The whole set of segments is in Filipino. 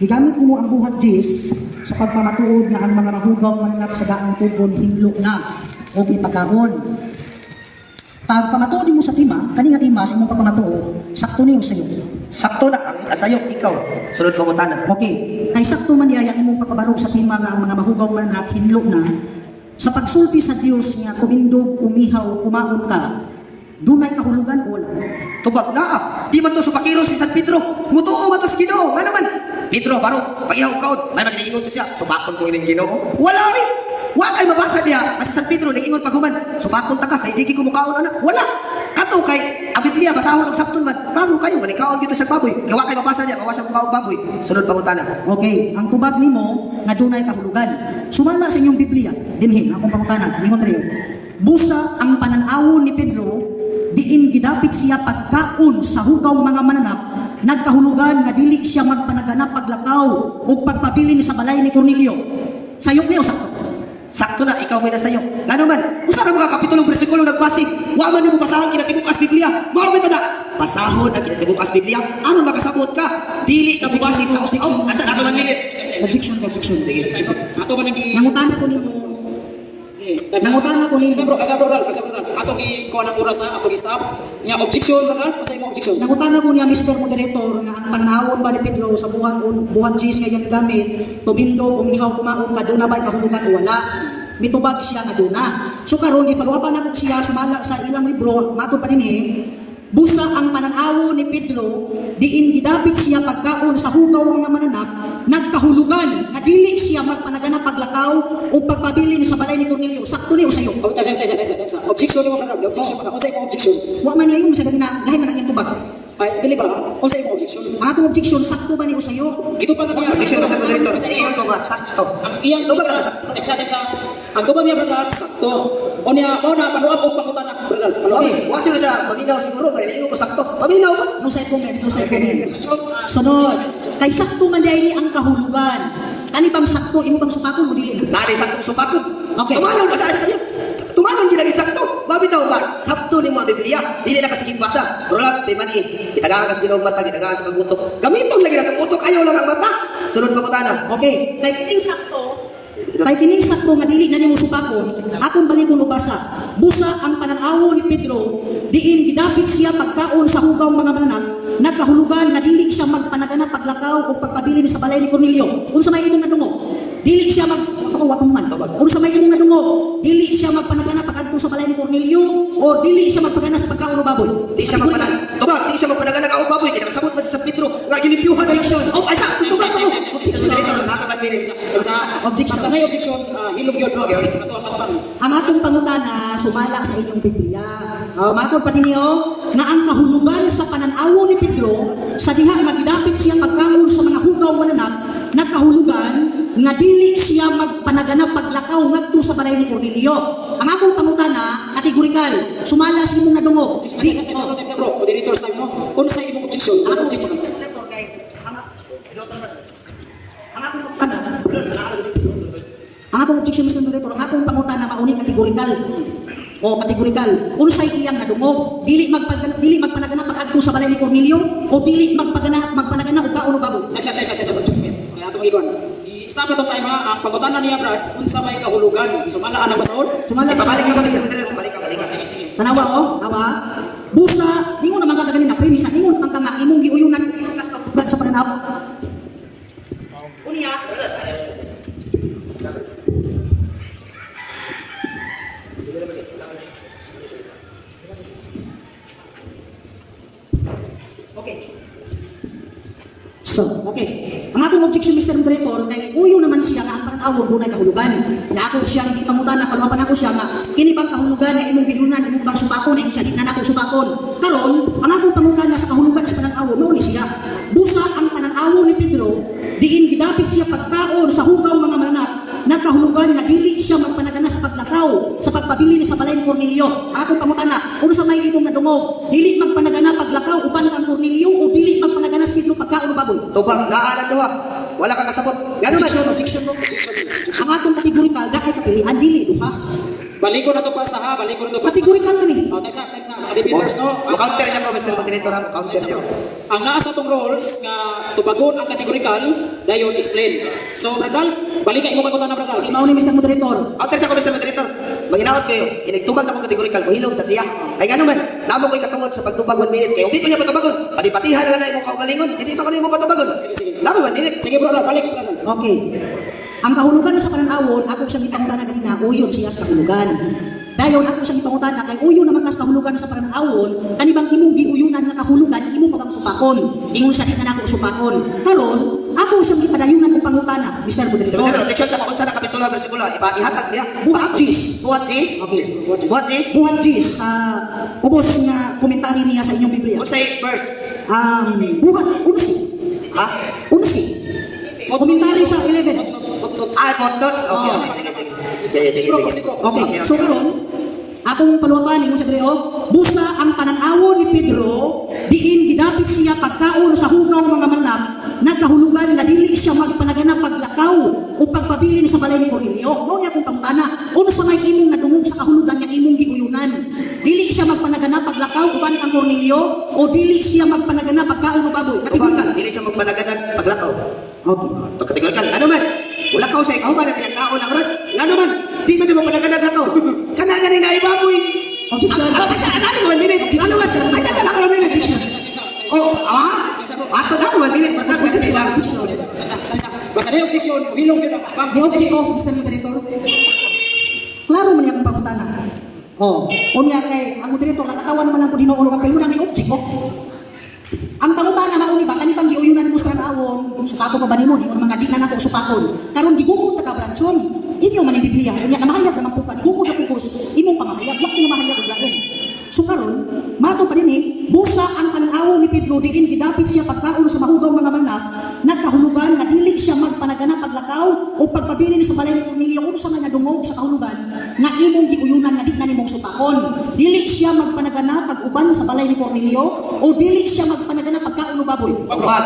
Gigamit mo ang buhat Jis sa pagpamatuod na ang mga mahugaw mananap sa daang tugon hinlo na o ipagkaon. Pag pamatuod mo sa tima, kani nga tima sa imong pagpamatuod, sakto niyo sa iyo. Sakto na ang asayok ikaw. Sunod pangutanan. Okay, kay sakto man niya imong pagkabarog sa tima nga ang mga mahugaw mananap hinlo na sa pagsulti sa Dios nga kumindog, umihaw, kumaon ka, dunay kahulugan o wala. Tubag na, di man to supakiro si San Pedro. Mutuo man to si Ginoo. Nga naman, Pedro, baro, pag-ihaw kaon, may maginingon to siya. Subakon ko ining Ginoo. Wala eh. Wa kay mabasa niya. Kasi San Pedro, nag-ingon paghuman. Subakon ta ka, kay di ko mukaon anak. Wala. Kato kay, ang Biblia, basahon ang sapton man. Baro kayo, manikaon dito sa baboy. Kaya wa kay mabasa niya, kawa siya mukaon baboy. Sunod pangutana. Okay, ang tubag nimo nga dunay kahulugan. Sumala sa inyong Biblia, dinhin akong pangutanan, ingon kayo. Busa ang pananawon ni Pedro, diin gidapit siya pagkaon sa hugaw mga mananap, nagkahulugan nga dili siya magpanaganap paglakaw o pagpabilin sa balay ni Cornelio. Sayop niyo sakto. Sakto na, ikaw may nasayo. Nga naman, usa ka mga kapitulong bersikulo nagbasi. Wa man nimo basahon kinatibukas Biblia. Mao bitaw na. Basahon ang kinatibukas Biblia. Ano makasabot ka? Dili ka bugasi sa usaw. Asa ako man minute. Objection. Sige. Ato man nagi Nangutana ko nimo. Nangutana ko nimo. kasabro. Ato gi ko ang oras na ato gi stop. Nya objection man ka? Sa imong objection. Nangutana ko niya Mr. Moderator nga ang pananawon ba ni Pedro sa buhat Jis nga iyang gamit, tubindo, umihaw, kumaon ka, doon na ba kahulugan o wala? Mitubag siya nga doon na. So karon gipagawa na ko siya sumala sa ilang libro, matod pa dinhi, busa ang pananaw ni Pedro, diin gidapit siya pagkaon sa hugaw mga mananap, nagkahulugan nga dili siya magpanaganap paglakaw o pagpabilin sa balay ni Cornelio. Sakto ni usayo. Objection mo kana. Objection man. Unsa imong objection? Wa man niya yung sa na lahi man ang iyang tubag. Ay, dili ba? Unsa imong objection? Ang atong objection, sakto ba ni usayo? Gito pa na niya. Objection na sa moderator. Ingon ko nga, sakto. Ang iyang ang tubag niya brother sakto. O niya mo na panuap og pangutan na brother. Okay, wasi na siya. Paminaw siguro. Kaya ingon ko sakto. Paminaw ba? No side comments. Sunod. Kay sakto man dahil ang kahulugan. Kani bang sakto, imo bang supakon mo dili na? Nari sakto supakon. Okay. Tumanong ka sa kanya. Tumanong ginagi sakto. Mabitaw ba? Sakto ni mga Biblia. Dili na kasigig basa. Rolat, di mani. Itagaan ka sa ginawang mata, itagaan sa kagutok. Gamiton lagi na utok. Ayaw lang ang mata. Sunod pa ko tanang. Okay. Kay kining sakto nga dili na nimo supakon, akong balikon ubasa. Busa ang pananaw ni Pedro, diin gidapit siya pagkaon sa hugaw mga mananap, nagkahulugan nga dili siya magpanaganap paglakaw o pagpabilin sa balay ni Cornelio. Unsa may imong nadungo? Dili siya magpakawa man. Unsa may imong nadungo? Dili siya magpanaganap pag-adto sa balay ni Cornelio o dili siya magpagana sa pagkaon o baboy. Di siya magpanagan. Tubag, di siya magpanagan ng baboy. Kaya nakasabot ba si San Pedro? Nga gilimpyuhan na action. Oh, ay sa, tubag mo. Objection. Basta may objection, hilog yun. Ato ang matang. Ang atong pangutana sumala sa inyong Biblia. Matod pa ninyo nga ang kahulugan sa pananaw ni Pedro sa diha nga gidapit siya pagkaon sa mga hugaw mananap, nagkahulugan nga dili siya magpanaganap paglakaw ngadto sa balay ni Cornelio. Ang akong pangutana kategorikal sumala sa imong nadungog. Bro, moderator's time mo. Unsa imong objection? Ang akong objection Mr. Moderator, ang akong pangutana mauni kategorikal. O kategorikal, unsay iyang nadungog, dili magpanaganap pag-adto sa balay ni Cornelio o dili magpanaganap og kaon o baboy. Nasa objection. Kaya ato magigon. Stop na time ha. Ang pangutana niya brad, unsa may kahulugan? Sumala ang basahon? Sumala Ipabalik ka kami sa moderator. Balik ka. Sige. Tanawa o, tawa. Busa, ningon naman ka ganin na premisa, ningon ang kanga imong giuyunan sa pananaw. Unya. Okay. Ang akong objection, Mr. Moderator, kay uyo naman siya nga ang pananaw doon ay kahulugan. Na ako siya, hindi pamutan na kalmapan ako siya nga, kini bang kahulugan na imong gihunan, imong bang supakon, na siya, di na ako supakon. Karon, ang akong pamutan na sa kahulugan sa pananaw, noon siya. Busa ang pananaw ni Pedro, diin gidapit siya pagkaon sa hugaw mga mananap, nagkahulugan nga dili siya magpanagana sa paglakaw, sa pagpabili sa balay ni Cornelio. Ang akong pamutana, kung sa may imong nadungog, dili magpanagana paglakaw uban ang Cornelio o dili magpanagana sa Pedro pagkaon o baboy. Tubag, naalam doha. Wala kang kasabot. Gano'n man. Objection. Ang atong kategorikal, dahil kapilian, dili, duha. Balik ko na to pa sa ha, balik ko na to pa sa... Kategorikal ka ni. Oh, tagsa. mga debaters, no? Counter niya po, Mr. Moderator, ha? Counter niya. Ang naa sa tong rules nga tubagon ang categorical, dayon explain. So, Bradal, balik ka imo pagkutan na Bradal. Di mao ni Mr. Moderator. Counter siya ko, Mr. Moderator. Maginaot kayo, inagtubag na kong categorical, muhilom sa siya. Ay nga naman, namo ko'y katungod sa pagtubag 1 minute. Kaya hindi ko niya patubagon. Padipatihan na na yung kaugalingon. Hindi pa ko niya mo patubagon. Sige. Namo 1 minute. Sige, Bradal, balik Bradal. Okay. Ang kahulugan sa pananawon, ako siyang ipangutana ganina, uyon siya sa kahulugan. Dayon ako siyang ipangutana kay uyon naman kas kahulugan sa pananawon, kanibang imong giuyunan nga kahulugan, imong pa bang supakon. Ingon siya di na nako supakon. Karon, ako siyang ipadayunan og pangutana, Mr. Sa Moderator. mga objection sa kung sa nakapitulo bersikulo, ihatag niya. Buhat Gis. Buhat Gis? Okay. Buhat Gis? Buhat Gis, ubos nga komentary niya sa inyong Biblia. What's the verse? Buhat unsi. Ha? Unsi. Komentary sa 11. Footnotes. Footnotes? Okay, Oh. okay. Sige. Okay, so karon, akong paluwapan ni sa Dreo, busa ang pananawon ni Pedro, diin gidapit siya pagkaon sa hugaw mga manap, nagkahulugan nga dili siya magpanaganap paglakaw o pagpabilin sa balay ni Cornelio. Mao niya akong pangutana, uno sa may imong nadungog sa kahulugan nga imong giuyunan. Dili siya magpanaganap paglakaw uban kang Cornelio o dili siya magpanaganap pagkaon o baboy. Kategorikal. Dili siya magpanaganan paglakaw. Okay. Ito kategorikal. Ano man? Wala ka sa ikaw ba na niyang kaon ang rat? Ano man? Di man siya magpanaganan lakaw. Kana na rin na ibaboy. Objection. Ano man minute? Ano man? Ay, sa lang man minute. Oh, Ako na man minute. Basta ko sila. Basta na yung objection, hilong yun ang Di object ko, Mr. Moderator. Klaro man niya akong pangutana. Oh, unya kay ang moderator nakatawa naman lang ko dinuulo ka pero nang object ko. Ang pangutana mauni ba kanipang giuyunan mo sa panawon, supako pa ba nimo di mo mga di na nako supakon. Karon gigugod ta ka branchon. Inyo man ang Biblia, unya ka mahayag naman po pa gugod na pupos. Imong pangahayag, wa ko mahayag og lain. So karon, mato pa dinhi, busa ang pananaw ni Pedro diin gidapit siya pagkaon sa mahugaw mga manap, nagkahulugan nga dili siya magpanagana paglakaw o pagpabilin sa balay ni Cornelio unsa man nadungog sa kahulugan nga imong giuyunan nga di na nimong supakon. Dili siya magpanagana pag-uban sa balay ni Cornelio o dili siya magpanagana pagkaon o baboy. Pagbuhat.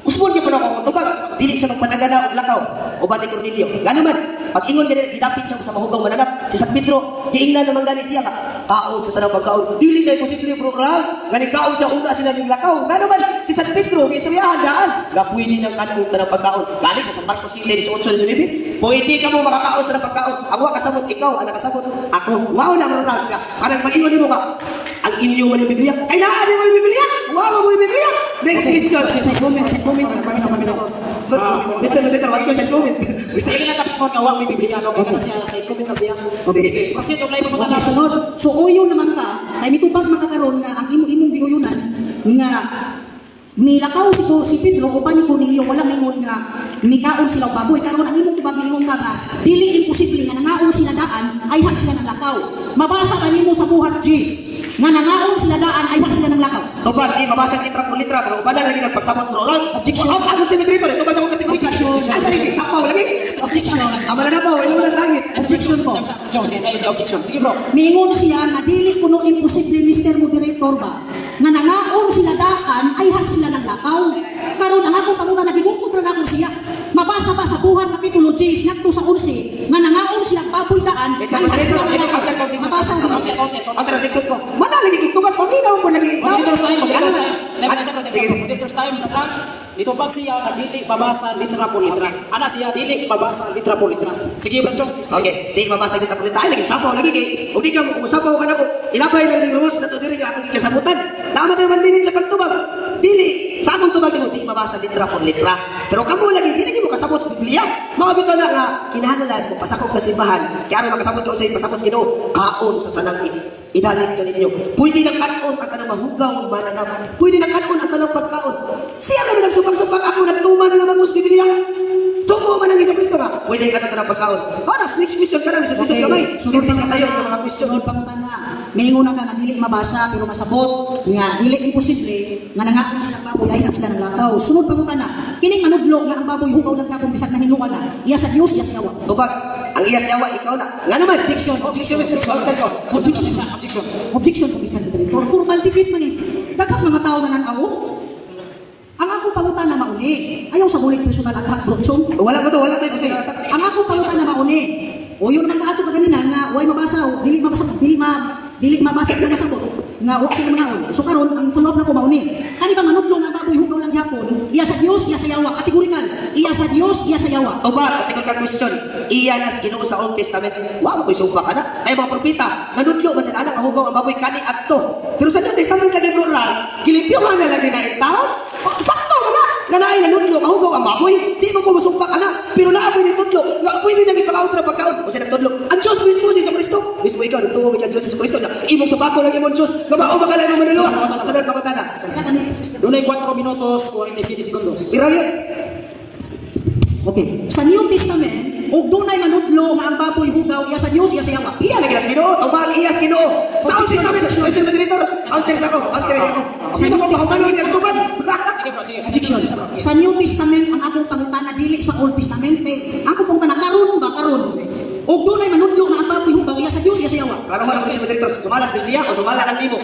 Usbon niya pa na akong katubag. Dili siya magpanagana o lakaw. O ba ni Cornelio? Gano'n man. Pag ingon niya gidapit siya sa mahugaw mananap. Si San Pedro, giingnan naman gani siya ka. Kaon sa tanang pagkaon. Dili na posible program. Gani kaon siya una sila ng lakaw. Gano'n man. Si San Pedro, istoryahan daan. Gapuin ng kanang tanang pagkaon. Gani sa San Marcos City, 18-19. Pwede ka mo makakaon sa tanang pagkaon. Ako kasabot, ikaw, ang nakasabot. Ako, wow na program ka. Parang mag-ingon mo ka. Ang inyo man yung Biblia. Kailangan mo yung Biblia. Wow mo yung Biblia. Next question. Comment ang kami sa Moderator. Mr. Moderator, wag ko siya comment. Sige na tapos mo nga wa may Biblia no kay kana siya sa comment na siya. Sige. Proceed og lay Okay, pagkatapos. sunod. So, uyo naman ka, ay mitubag makakaroon nga ang imong giuyunan nga nilakaw si Pedro o pa ni Cornelio wala mingon nga mikaon sila og baboy karon ang imong tubag ingon ka nga dili imposible nga nangaon sila daan ay hak sila ng lakaw. Mabasa ba nimo sa buhat Gis nga nangaon sila daan ay hak sila ng lakaw. Tubad, di mabasa litra por litra, pero ubanan lagi nagpasabot mo. Objection. Ano si Moderator? Tubad ako kategori. Objection. Asa lagi? Sapaw lagi? Objection. Ama na po, ilo na sa langit. Objection po. Objection. Sige bro. Mingon siya nga dili kuno imposible Mr. Moderator ba nga nangaon sila daan ay hak sila ng lakaw. Karon ang akong panguna nagigungkod ra nako siya. Mabasa ba sa buhat kapitulo 10 ngadto sa 11 nga nangaon sila baboy daan ay Mr. hak sila Moderator, ng lakaw. Mabasa mo. Ang tradisyon ko. Mana lagi tubad, paminaw mo lagi. Moderator's time, moderator's Ano? time. Never sa Sige. protection. Moderator's time, brother. Dito pag siya na dili mabasa litra por litra. Ana siya dili mabasa litra por litra. Sige bro. Okay, di mabasa kita por litra. Ay lagi sapaw lagi kay. Ug di ka mo usapaw ka nako. Ilabay na ning rules na to diri nga atong kasabutan. Dapat naman minit sa pagtubag. Dili sa among tubag mo di mabasa litra por litra. Pero kamo lagi dili mo kasabot sa Biblia. Mga bitaw na nga kinahanglan mo pasakop ka simbahan. Kaya ano makasabot ka sa pasakop sa Ginoo. Kaon sa tanang idalit ka ninyo. Pwede na kanon at tanang mahugaw mananap. Pwede na kanon at tanang pagkaon. Siya naman nagsupak-supak ako nagtuman naman mo sa Biblia. Tumo man ang Isa Kristo ba? Pwede ka na tanang pagkaon. Oras, next question ka na. Isa Kristo Okay, kamay. sunod Hindi pa ka sayo ng mga question. Sunod pa na. Mingon na ka nga dili mabasa pero masabot nga dili imposible nga nangaon sila ng baboy ay hak sila ng lakaw. Sunod pa na. Kining manudlo nga ang baboy hugaw lang kapon bisag na hinuwa na. Iya sa Dios, iya sa yawa. Tubag, ang iyas yawa, ikaw na. Nga naman, Objection. Objection, Mr. Sultan. Objection. Objection po Mr. Moderator. Formal debate man eh. Daghang mga tao na nanaw. Ang ako pangutan na mauni. Ayaw sa bulik personal at hak brochong. Wala ba to? Wala tayo kasi. Ang ako pangutan na mauni. O yun naman ka ato ka ganina nga way mabasa, dili mabasa, dili mabasa pero masabot. nga wa sila mangaon. So karon ang follow up na ko mao ni. Kani ba manudlo nga baboy hugaw lang gyapon? Iya sa Dios, iya sa yawa. Kategorikal. Iya sa Dios, iya sa yawa. O ba, katikot ka question, iya nas Ginoo sa Old Testament, wa mo ko'y sumpa ka na. Ay mga propeta, nanudlo ba sa anak ang hugaw ang baboy kani adto. Pero sa New Testament lagi plural, gilipiuhan na lagi na itaw. O, sakto ka na. Nanay nanudlo ang hugaw ang baboy. Di mo ko masumpa ka na. Pero naamoy ni tudlo. Nga pwede nang ipakaon na pagkaon. O siya nagtudlo. Ang Diyos mismo si Kristo. Mismo ikaw, nagtuwa ka Diyos si Kristo. Imong subako lang imong Diyos. Gabao ba ka na imong manuluwas? Sanad pa ko tana. Sila kami. Dunay 4 minutos 47 segundos. Irayon. Okay. Sa New Testament, og dunay manudlo nga ang baboy hugaw iya sa Dios, iya sa yawa. Iya lagi nas Ginoo. Tubag iya sa Ginoo. Sa Old Testament, sa Moderator, alter sa ako. Sino mo mahutalo niya tubag? Sige bro, sige. Objection. Sa New Testament ang akong pangutana dili sa Old Testament kay ang akong pangutana karon ba karon. Og dunay manudlo nga ang baboy hugaw iya sa Dios, iya sa yawa. Klaro mo na sa Moderator, sumalas Biblia o sumala ng limo.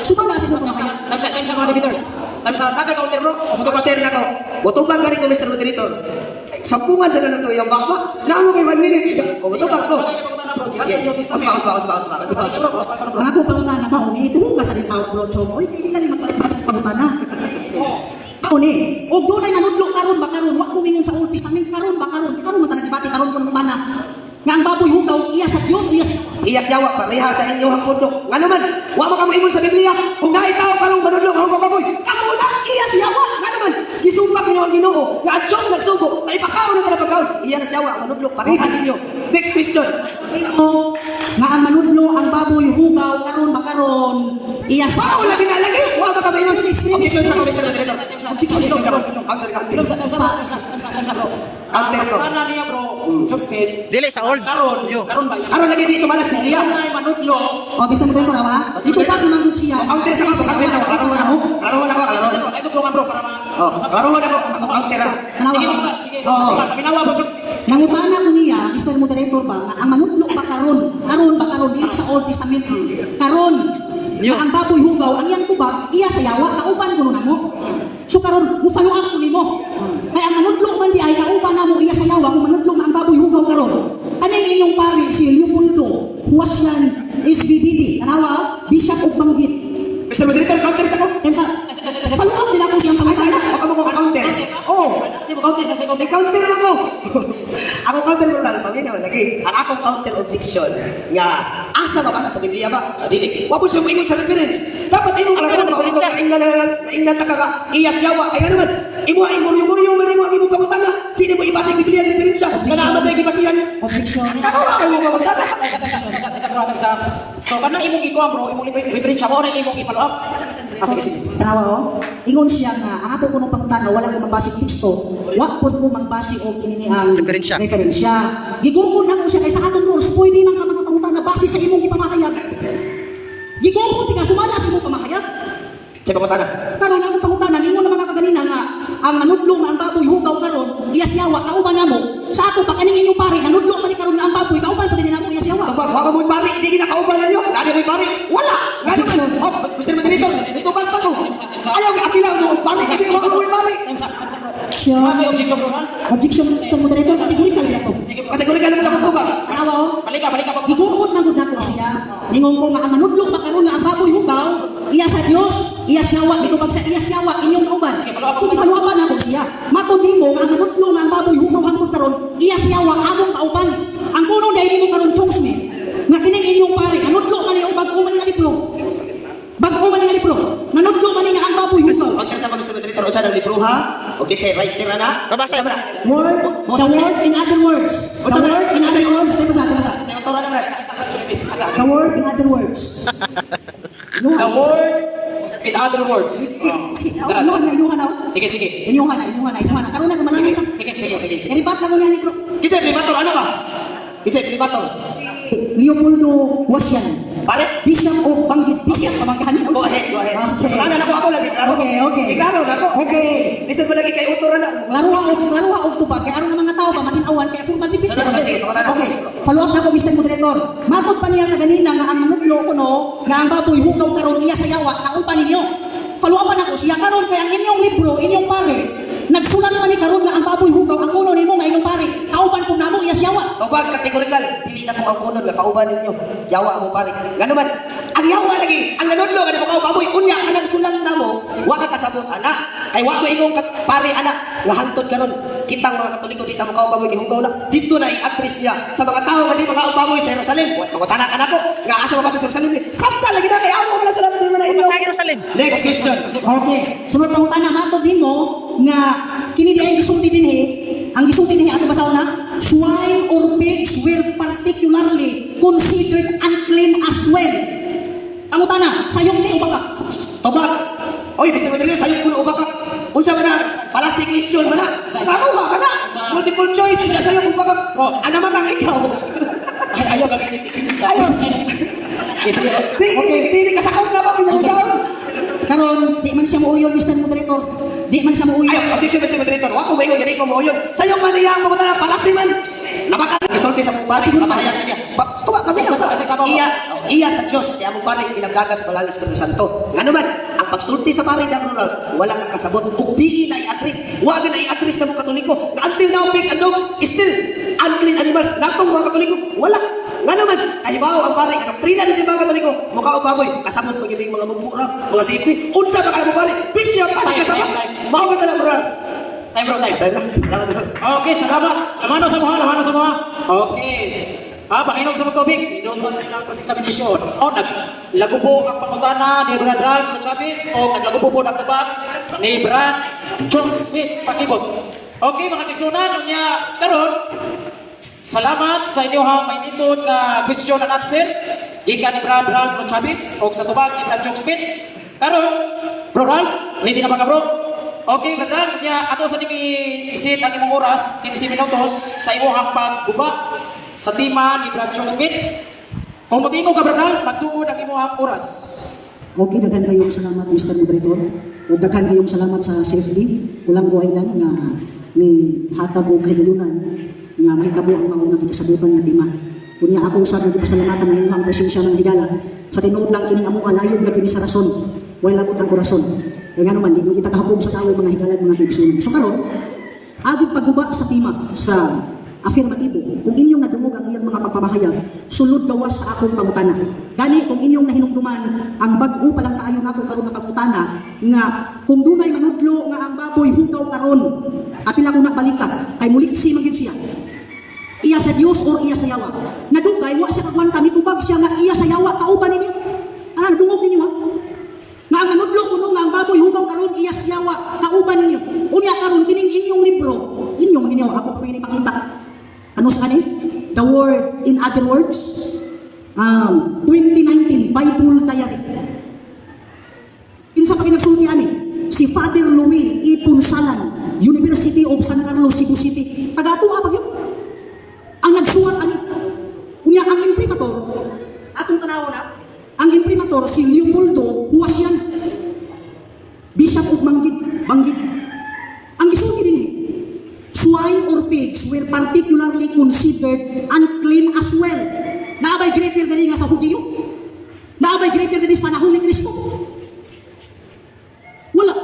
Sumala sa mga kaya. Time sa mga debaters. Time sa tatay counter bro. Motor na ko. Botubang gani ko Mr. Moderator. Sampungan sila na to yung bakwa. Namo kay 1 minute. O botubang ko. Usba. Ang akong pangutana mao ni ito nga sa tao bro so oy dili na ni magpalit pangutana. Ako ni, og dunay manudlo karon ba karon wa ko mingon sa Old Testament karon ba karon man tanang debate karon kuno mana. Nga ang baboy hugaw iya sa Dios iya sa Iyas yawa pareha sa inyo ang pundok. Ngano man, wa mo kamo imon sa Biblia. Kung naitaw karong manudlo ang baboy, kamo na iyas yawa. Ngano man, gisumpak niyo ang Ginoo nga ang Dios nagsugo na ipakaon na pagkaon. Iyas yawa manudlo pareha ninyo. Next question. o nga ang manudlo ang baboy hugaw karon ba karon iya sa Wow, lagi na lagi. Wa ba kamo imon? Objection sa Commission Moderator. Time sa bro. Alter ko. Pangutana niya bro, Jobsmith. Dili sa old. Karon ba yan? Aron lagi di sumalas Biblia. Dunay manudlo. o bisa mo ko rawa ito pa naman gud siya Counter sa ako, counter sa ako. Klaro na ako. Ay butukan bro para ma. Klaro na ako. Counter na. Sige bro, sige. Oo. Paginawa mo Jobsmith. nangutana ko niya Mr. Moderator ba nga ang manudlo ba karon ba karon dili sa Old Testament karon nga ang baboy hugaw ang iyang tubag iya sa yawa kauban kuno namo so karon mufalo ako nimo kaya ang manudlo man di ay kauban namo iya sa yawa kung manudlo nga ang baboy hugaw karon kaning inyong pari si Leopoldo Huasyan SBBD tanawa Bishop og Banggit Mr. Moderator, counter sa ako. enta follow up din ako siyang pangutana Baka mo counter. Oh, Sige counter na sige counter. counter ako. Ako counter mo lang paminaw lagi. Ang akong counter objection nga asa mabasa sa Biblia ba? Sa dili. Wa po siya moingon sa reference. Dapat imong lang maulito ka ingnan ta ka iyas yawa. Kaya naman imo ay muryo man imo ang imong pangutana. Dili mo ibasa ang Biblia referensya. Kana amat ay gibasihan. objection Ano ka mo pangutana? So kana imong ikuha bro, imong referensya mo ora imong i-follow up. Sige. tanawa o ingon siya nga ang ako kuno pangutana wala ko magbase teksto wa pod ko magbase og ini ang Referensya. gigugod na ko siya kay sa atong rules pwede man ka mga pangutana base sa imong ipamahayag gigugod ti ka sumala sa imong pamahayag Sa pangutana. karon ang pangutana ningon naman kaganina nga ang manudlo nga ang baboy hugaw karon iyas yawa kauban namo sa ato pa kaning inyong pare nanudlo man ni karon nga ang baboy kauban pa din namo iyas yawa Tubag, wa mo pari, hindi kinakaubalan nyo. Dali mo pari, wala. Gano'n man. Oh, Mr. Moderator, ito ba pa to? Ayaw ka apilang mo, pari, sabi mo mo pari. siya Ano yung objection bro ha? objection sa moderator kategorikal dito Sige bro. Kategori ka naman ako tubag. tanawa o Balik ka pag gigugod na gud nako siya ningon ko nga ang manudlo pa karon nga ang baboy hugaw iya sa Dios iya yawa mitubag sa iya yawa inyong kauban so ipaluwapan nako siya matud nimo nga ang manudlo nga ang baboy hugaw hangtod karon iya yawa among kauban ang kuno dai nimo karon Chongsmith nga kining inyong pare manudlo man ni bago man nga libro bago man nga libro manudlo man nga ang baboy hugaw Huwag ka sa mga Mr. Moderator, o sa ng libro ha? Okay, say writer na na. Babasa. word the word in other words the word in other words tayo sa Sa autora na na. the word in other words The word in other words. inuhan na Sige. inuhan na karon na kumalangan ka Sige. iripat lang mo niya ni bro Kisay, primator, ano ba? Kisay, primator. Leopoldo Huasyan Pare? Bishop of Banggit Bishop kamangkahan Go ahead. Okay. Ano na ako lagi, klaro. Okay. Klaro na ako. Okay. Lisod mo lagi kay autora na. Laruha og tubag kay aron nga mga tao ba matinawan kay formal pipit. Sige. Okay. Follow up na ko Mr. Moderator. Matod pa niya kaganina nga ang manudlo kuno nga ang baboy hugaw karon iya sa yawa nauban ninyo. Follow up na ko siya karon kay ang inyong libro, inyong pare. Nagsulat man ni karon nga ang baboy hugaw ang uno nimo nga inyong pare, kauban po namo iya siyawa. Kauban kategorikal, dili na ko ang kunod nga kauban ninyo. Yawa mo pare. Ngano man, ang yawa lagi, ang nanodlo nga mo kaubaboy unya kanang sulang namo, wa ka kasabot ana. Kay wa mo ingong pare ana nga hangtod karon. Kitang mga Katoliko di ta mo kaubaboy gihugaw na. Dito na i-address niya sa mga tao nga di mga kaubaboy sa Jerusalem. Mga tanak ana ko, nga asa ba sa Jerusalem ni? Samta lagi na kay amo wala salamat di man na inyo. Sa Jerusalem. Next question. Okay, sunod pangutana matod nimo nga kini di ay gisulti dinhi, ang gisulti dinhi ato basaw na, swine or pigs were particularly considered unclean as well. Pangutana, sayong ni uba ka? Tobag. Oy, bisag mo dili sayop kuno uba ka. Unsa man na? Fallacy question man na. Kamuha ka na. Multiple choice na sayop uba ka. Ana man ang ikaw. Ayaw kami. Ayaw. Dili ka sakop na ba bisag mo daw? Karon, di man siya muuyon, Mr. Moderator. Di man siya muuyon. Ayaw, objection Mr. Moderator. Wa ko maingon dili ko mo yun. Sayop man niya mo na fallacy man. Nabaka isulti sa mong pare, kapahayag niya. Tuwa kasi iya sa Diyos, kaya mong pare pinagdagas balang Espiritu Santo. Nga naman, ang pagsulti sa pare na Ronald, wala kang kasabot. Ug diin na i-address, wag na i-address na mga Katoliko. Until now, pigs and dogs is still unclean animals. Natong mga Katoliko, wala. Nga naman, kahibaw ang pare, ang doktrina sa simbang Katoliko, mukha o baboy, kasabot magiging mga mumura, mga sipi. Unsa ba kayo mo pare? Pisya pa na kasabot. Mahal ka na, Ronald. Time bro, time. Tayo na. Okay, salamat. Lamano sa mga. Okay. Pakinom sa mga tubig. Inom sa ilang cross-examination. Naglagubo ang pangutana ni Brad Ralph Chavez o naglagubo po ng tabak ni Brad John Smith Pakibot. Okay, mga kigsunan, niya karon. Salamat sa inyong mainitod na question and answer. Gikan ni Brad Ralph Chavez o sa tubak ni Brad John Smith. Karon, Bro Ralph, hindi na baka bro. Okay, Brad, niya ato sa nimi isit ang imong oras 15 minutos sa imong pagguba sa tema ni Brad John Smith. Kung motibo ka, Brad, magsuod ang imong oras. Okay, daghan kayong salamat, Mr. Moderator. O daghan kayong salamat sa safety. Walang go island nga may hatag o kahigayunan nga mahitabo ang mga unang kasabutan nga tema. Kunya ako usab ng pasalamatan ng inyong presensya ng higala. Sa tinuod lang kining among alayog na kini sa rason. Wala labot ang korason. Kaya nga naman, di kita kahapog sa tao mga higalan, mga kigsunan. So karon, agad pagguba sa tema, sa afirmatibo, kung inyong nadungog ang iyang mga pagpamahayag, sulod gawas sa akong pangutana. Gani, kung inyong nahinungduman, ang bag-o palang kaayo na akong karon na pangutana, nga kung dunay manudlo nga ang baboy hugaw karon, apila ko nabalita, kay muliksi magid siya. Iya sa Dios or iya sa yawa. Nadugay, wa siya kagwanta, mitubag siya nga iya sa yawa, kauban ninyo. Ano, nadungog ninyo ha? Nga ang manudlo kuno nga ang baboy hugaw karon iya sa yawa, kauban ninyo. Unya karon kining inyong libro, inyong ninyo, ako po ipakita. Ano sa ni? The word, in other words, 2019 Bible Diary. Kinsa pa kinagsulti ani? Si Father Louis E. Punsalan, University of San Carlos, Cebu City. Taga-tuwa pa yun. Ang nagsuwat ani. Kunya ang imprimator, atong tanaw na, ang imprimator si Leopoldo Huasian, Bishop of Banggit. Ang gisulti din swine or pigs were particularly considered unclean as well. Naabay greater din nga sa Hudiyo? Naabay greater din sa panahon ni Kristo? Wala.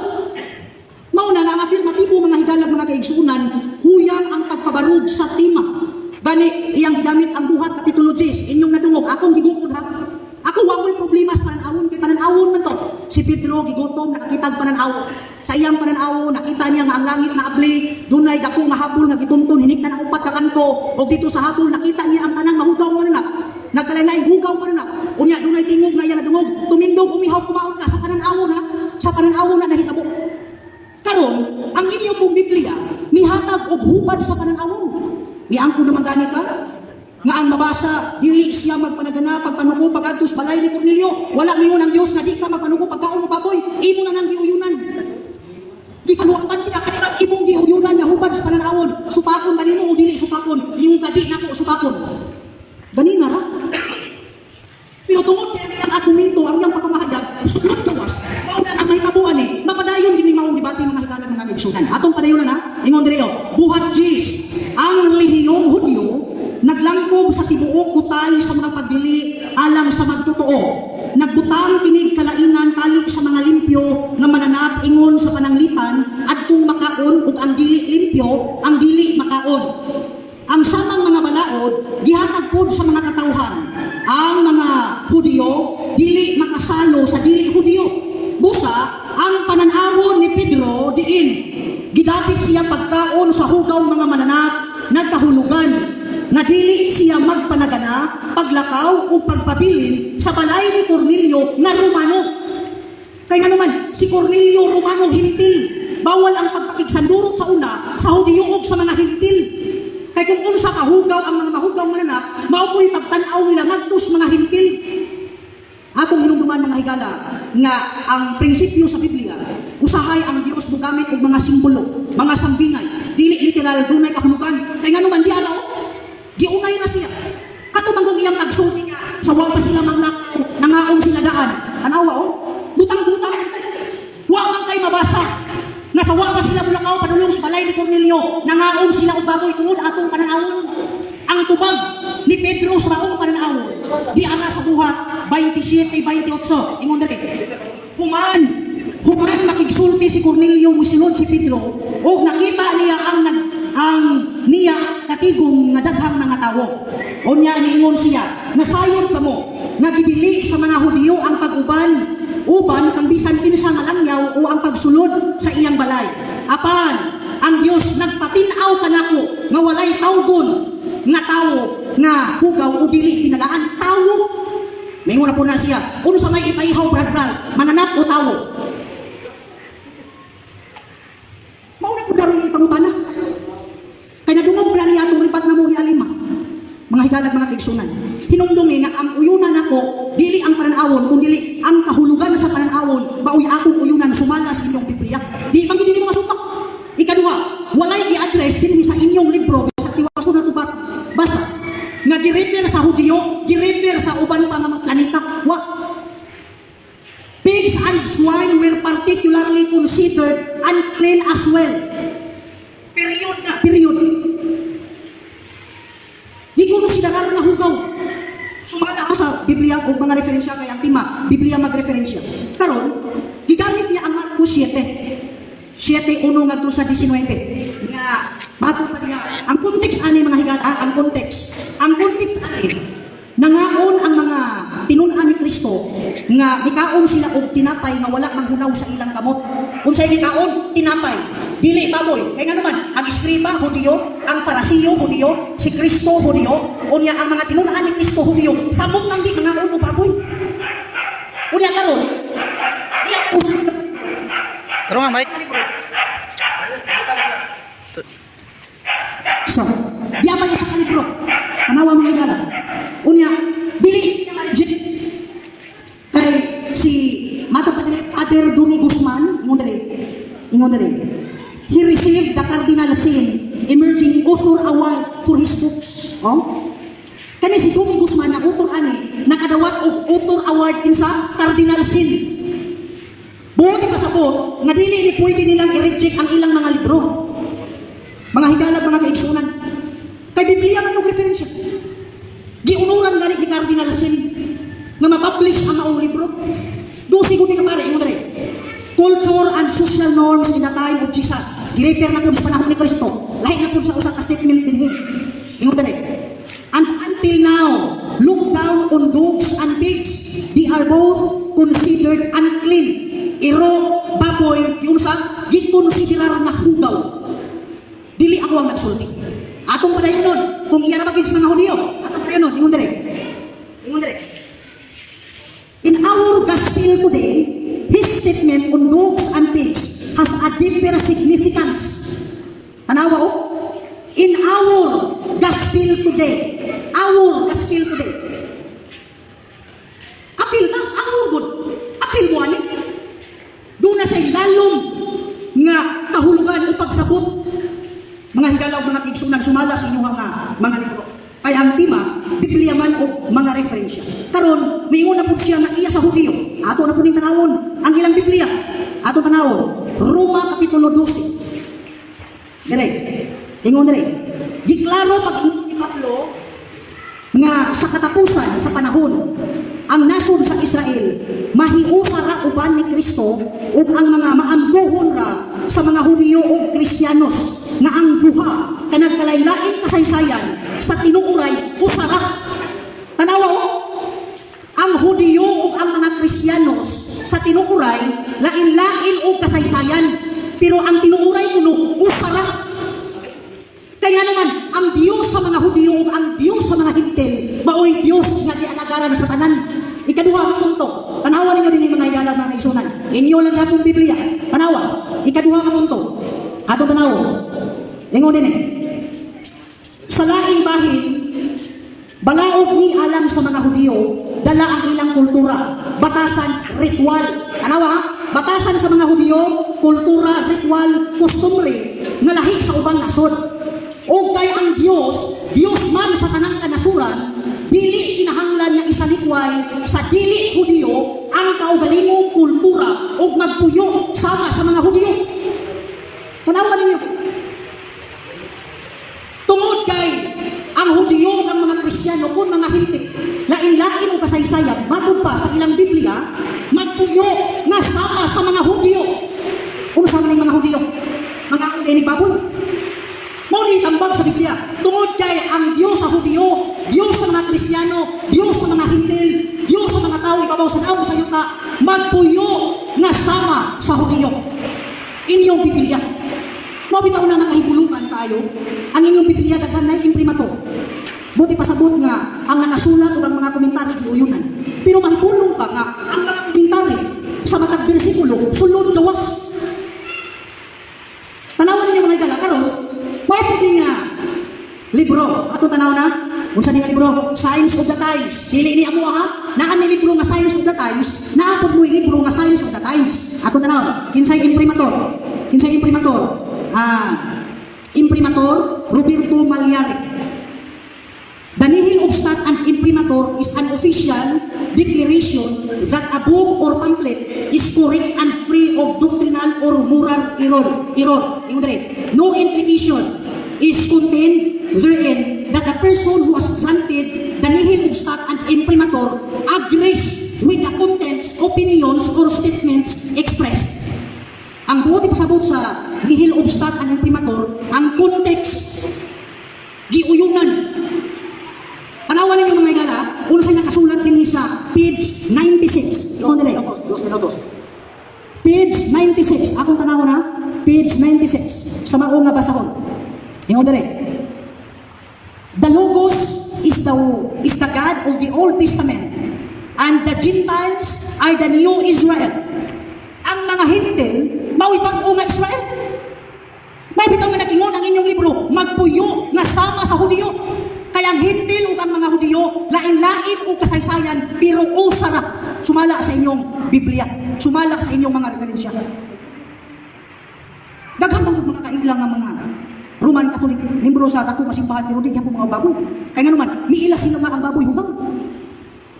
Mauna nga ang afirmatibo mga higalag mga kaigsuunan, huyang ang pagpabarog sa tema. Gani, iyang gigamit ang buhat kapitulo 10, inyong nadungog, akong gigukod ha. Ako wako'y problema sa pananawon, kay pananawon man to. Si Pedro, gigutom, nakakita ang pananaw. Sa iyang pananaw, nakita niya nga ang langit na abli, dunay dako nga hapol nga gituntun, hinikta ng upat ka kanto, o dito sa hapol, nakita niya ang tanang mahugaw mananap. Nagkalain-lain hugaw mananap. Unya, dunay tingog nga yan nadungog, tumindog, umihaw, kumaon ka sa pananawon ha. Sa pananawon na nahitabo. Karon, ang inyong pong Biblia, mihatag og hubad sa pananawon. Niangko naman gani ka, nga ang mabasa, dili siya magpanagana, pagpanuko, pag-adtos, balay ni Cornelio, wala niyo ng Diyos, nga di ka magpanuko, pagkaon mo baboy, imo na nang giuyunan. Di panuwapan kita, kaya imong giuyunan, na hubad sa pananawon, supakon ba nimo o dili supakon, yung gadi na ko supakon. Ganin na ra. Pero tungod kaya ang atong minto, ang iyang pagpamahayag, sulod gawas, ang mahitabuan mapadayon din maong debate mga hitagan mga kigsunan. Atong padayon na, ingon direo, buhat Jis, ang lihiyong Hudyo, naglangkob sa tibuok utay sa mga pagdili alang sa magtotoo. Nagbutang kinig kalainan tali sa mga limpyo nga mananap ingon sa pananglipan at kung makaon ug ang dili limpyo, ang dili makaon balaod. Ang samang mga balaod gihatag pod sa mga katawhan. Ang mga Hudyo dili makasalo sa dili Hudyo. Busa ang pananawon ni Pedro diin gidapit siya pagkaon sa hugaw mga mananap nagkahulugan nga dili siya magpanagana paglakaw o pagpabilin sa balay ni Cornelio nga Romano. Kaya nga naman, si Cornelio Romano hintil. Bawal ang pagpakigsandurot sa una sa Hudyo ug sa mga hintil. Kaya kung unsa kahugaw ang mga mahugaw mananap, mao po'y pagtan-aw nila ngadtos mga hintil. Atong hinumduman mga higala nga ang prinsipyo sa Biblia, usahay ang Dios mogamit og mga simbolo, mga sambingay, dili literal dunay kahulugan. Kaya nga naman di araw, giunay na siya. Katumanggong iyang pagsulti niya, sa wa pa sila maglakaw, nangaon sila daan. Tanawa butang-butang. Wa man kay mabasa. Nga sa wa pa sila mulakaw padulong sa balay ni Cornelio, nangaon sila og baboy tungod atong pananawon. Ang tubag ni Pedro sa maong pananawon, di ana sa buhat 27-28. Ingon dali. Human makigsulti si Cornelio musilon si Pedro o nakita niya ang niya katigong nga daghang mga tawo. Unya niingon siya, nasayon kamo nga gidili sa mga Hudyo ang pag-uban kang bisan kinsa nga langyaw o ang pagsulod sa iyang balay. Apan ang Dios nagpatinaw kanako nga walay tawgon nga tawo nga hugaw o dili pinalaan tawo. Mingon na po na siya, uno sa may ipaihaw brad, mananap o tawo. Mauna po daroy ipangutana. Kaya nadungog pala niya itong ripat na mo ni Alima. Mga higalag, mga kigsunan. Hinumdumi nga ang uyunan ako, dili ang pananawon, kung dili ang kahulugan sa pananawon, baoy akong uyunan sumala sa inyong Biblia. Di pang hindi mo masupak. Ikaduha, walay i-address din sa inyong libro, sa tiwaso na ito basa. Nga gireper sa Hudyo, gireper sa uban pa nga planeta. Wa. Pigs and swine were particularly considered unclean as well. Period na. Period. Di ko na sinagar na hugaw. Sumala ako sa Biblia o mga referensya kay ang tima. Biblia magreferensya. Karon, gigamit niya ang Marcos 7. 7:1 ngadto sa 19. Nga, bago pa niya. Ang context ani mga higal, ang context ani. Nangaon ang mga tinun-an ni Kristo nga gikaon sila og tinapay nga wala maghunaw sa ilang kamot. Unsay gikaon? Tinapay. Dili baboy. Kaya nga naman, ang iskriba Hudyo, ang Farisiyo Hudyo, si Kristo Hudyo, unya ang mga tinun-an ni Kristo Hudyo, samot nang di mangaon og baboy. Unya karon, Taro nga, Mike. so, diya pa sa kalibro. Tanawa mga higala. Unya, dili kay si Father Dumi Guzman, ingon dali. He received the Cardinal Sin Emerging Author Award for his books. Kani si Dumi Guzman na author ani nakadawat og author award kinsa Cardinal Sin. Buti pa sa po nga dili ni pwede nilang i-reject ang ilang mga libro. Mga higalag, mga kaigsunan. Kay Biblia man yung referensya. Giunuran gani ni Cardinal Sin nga ma-publish ang maong libro. Do siguro nga pare ingon dali. Culture and social norms in the time of Jesus. Gireper na po sa panahon ni Kristo. Lahi na po sa usa ka statement dinhi. Ingon dali. And until now, look down on dogs and pigs. They are both considered unclean. Iro, baboy, yung sa gikonsiderar nga hugaw. Dili ako ang nagsulti. Atong padayon nun, kung iya na magins mga Hudyo, atong padayon nun, ingon dali. In our gospel today, his statement on dogs and pigs has a deeper significance. Tanawa o? In our gospel today, apil na, our good, apil mo ani, doon na siya'y lalong nga kahulugan o pagsabot. Mga higalaw, mga kigsunan, sumala sa inyong mga libro. Kaya ang tima, Biblia man o mga referensya. Karon, may una po siya nga iya sa Hudyo. Ato na po ning tanawon ang ilang Biblia. Ato tanawon, Roma Kapitulo 12. Ingon dire. Giklaro pag-ingon ni Pablo nga sa katapusan sa panahon ang nasod sa Israel mahiusa ra uban ni Kristo ug ang mga maamgohon ra sa mga Hudyo o Kristiyanos nga ang duha kanang kalaylaing kasaysayan sa tinuuray usara. Tanawa o, ang Hudiyo o ang mga Kristiyanos sa tinuuray lain-lain o kasaysayan, pero ang tinuuray kuno usara. Kaya naman, ang Diyos sa mga Hudiyo o ang Diyos sa mga Hintil, maoy Diyos nga gialagaran sa tanan. Ikaduha ang punto. Tanawa ninyo din yung mga higala mga kaigsunan. Inyo lang yapong Biblia. Tanawa. Ikaduha ang punto. Atong tanawa. Ingon din eh. Sa laing bahin, balaod ni alam sa mga Hudiyo, dala ang ilang kultura, batasan, ritual. Tanawa ha? Batasan sa mga Hudiyo, kultura, ritual, kustumre, nga lahi sa ubang nasod. O kay ang Diyos, Diyos man sa tanang kanasuran, dili kinahanglan nga isalikway sa dili Hudiyo ang kaugalingong kultura o magpuyo sama sa mga Hudiyo. Tanawa ninyo. Tungod kay ang Hudiyo ang mga Kristiyano kung mga Hintil, lain-lain o kasaysayan, matod pa sa ilang Biblia, magpuyo nga sama sa mga Hudiyo. Ano sama ng mga Hudiyo? Mga ulinig baboy. Mauni tambag sa Biblia. Tungod kay ang Diyos sa Hudiyo, Diyos sa mga Kristiyano, Diyos sa mga Hintil, Diyos sa mga tao ibabaw sa naong sa yuta, magpuyo nga sama sa Hudiyo. Inyong Biblia. Mabitaw na nakahibulungan kayo, ang inyong Biblia daghan na imprimatur. Buti pasabot nga ang nangasulat o ang mga komentary giuyunan. Pero mahipulong pa nga ang mga komentary sa matag bersikulo sulod gawas. Tanawan ninyo mga igala karon, may po nga libro. Ato tanaw na, unsa nga libro? Signs of the Times. Dili ni amo ha? Naa ni libro nga Signs of the Times, naapod mo libro nga Signs of the Times. Ato tanaw, kinsay imprimatur? Kinsay imprimatur? Imprimatur Roberto Malyari. The nihil obstat an imprimatur is an official declaration that a book or pamphlet is correct and free of doctrinal or moral error. No implication is contained therein that the person who has granted the nihil obstat an imprimatur agrees with the contents, opinions, or statements expressed. Ang buti pasabot sa nihil obstat an imprimatur, ang context giuyunan. Panawan ninyo mga igala, unsay nakasulat din sa page 96. Ikaw nila. 2 minutos. Page 96. Akong tanaw na, page 96. Sa maong nga basahon. Ikaw nila. The Logos is the God of the Old Testament, and the Gentiles are the new Israel. Ang mga Hintil, mao'y pag-unga Israel. May bitaw nga nagingon ang inyong libro, magpuyo nga sama sa Hudiyo. Kaya ang Hintil o ang mga Hudiyo, lain-lain o kasaysayan, pero usara, sumala sa inyong Biblia, sumala sa inyong mga referensya. Daghang mga kailang nga mga Roman Catholic, membro sa ako kasimbahan, pero di niya po mga baboy. Kaya nga naman, miila sila nga ang baboy hugaw.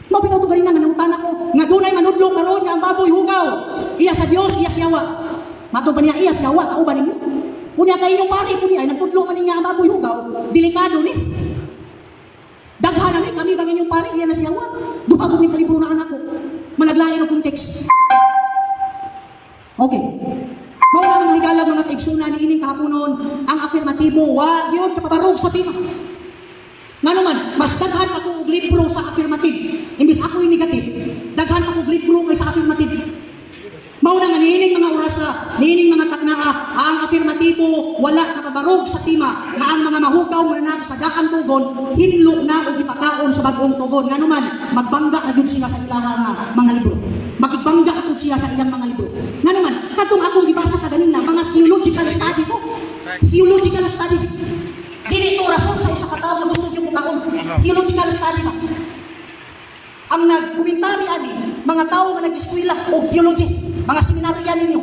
Mapitaw ito ganina nga nangutan ako, nga dunay manudlo karon nga ang baboy hugaw. Iya sa Dios, iya siyawa. Mato pa niya, iya siyawa, tao ba ninyo? Kunya kayo yung pari po niya, nagtudlo man niya ang baboy hugaw, delikado ni. Daghanan ni kami bang inyong pari, iya na siyawa. Dumabog ni kalibro na anak ko. Managlain ang konteks. Okay. Mao na mga higalag mga kaigsunan ni ining kahaponon, ang afirmatibo, wa yun kapabarog sa tima. Nga naman, mas daghan ako og libro sa affirmative. Imbis ako yung negative, daghan ako og libro kay sa affirmative. Mao na nga niining mga orasa, niining mga taknaa, ang affirmatibo wala kakabarog sa tima, nga ang mga mahugaw nga sa daan tugon, hinlo na o gipakaon sa bagong tugon. Nga naman, magbangga na sila sa ilang mga libro. Makigbangga ako siya sa ilang mga libro. Nga naman, katong akong gibasa kaganina, mga theological study ko. Theological study. Dili ito rason sa isa katao na gusto niyo kung akong theological study na. Ang nagkomentary ani, mga tao nga nag-eskwela o theology, mga seminarya ninyo.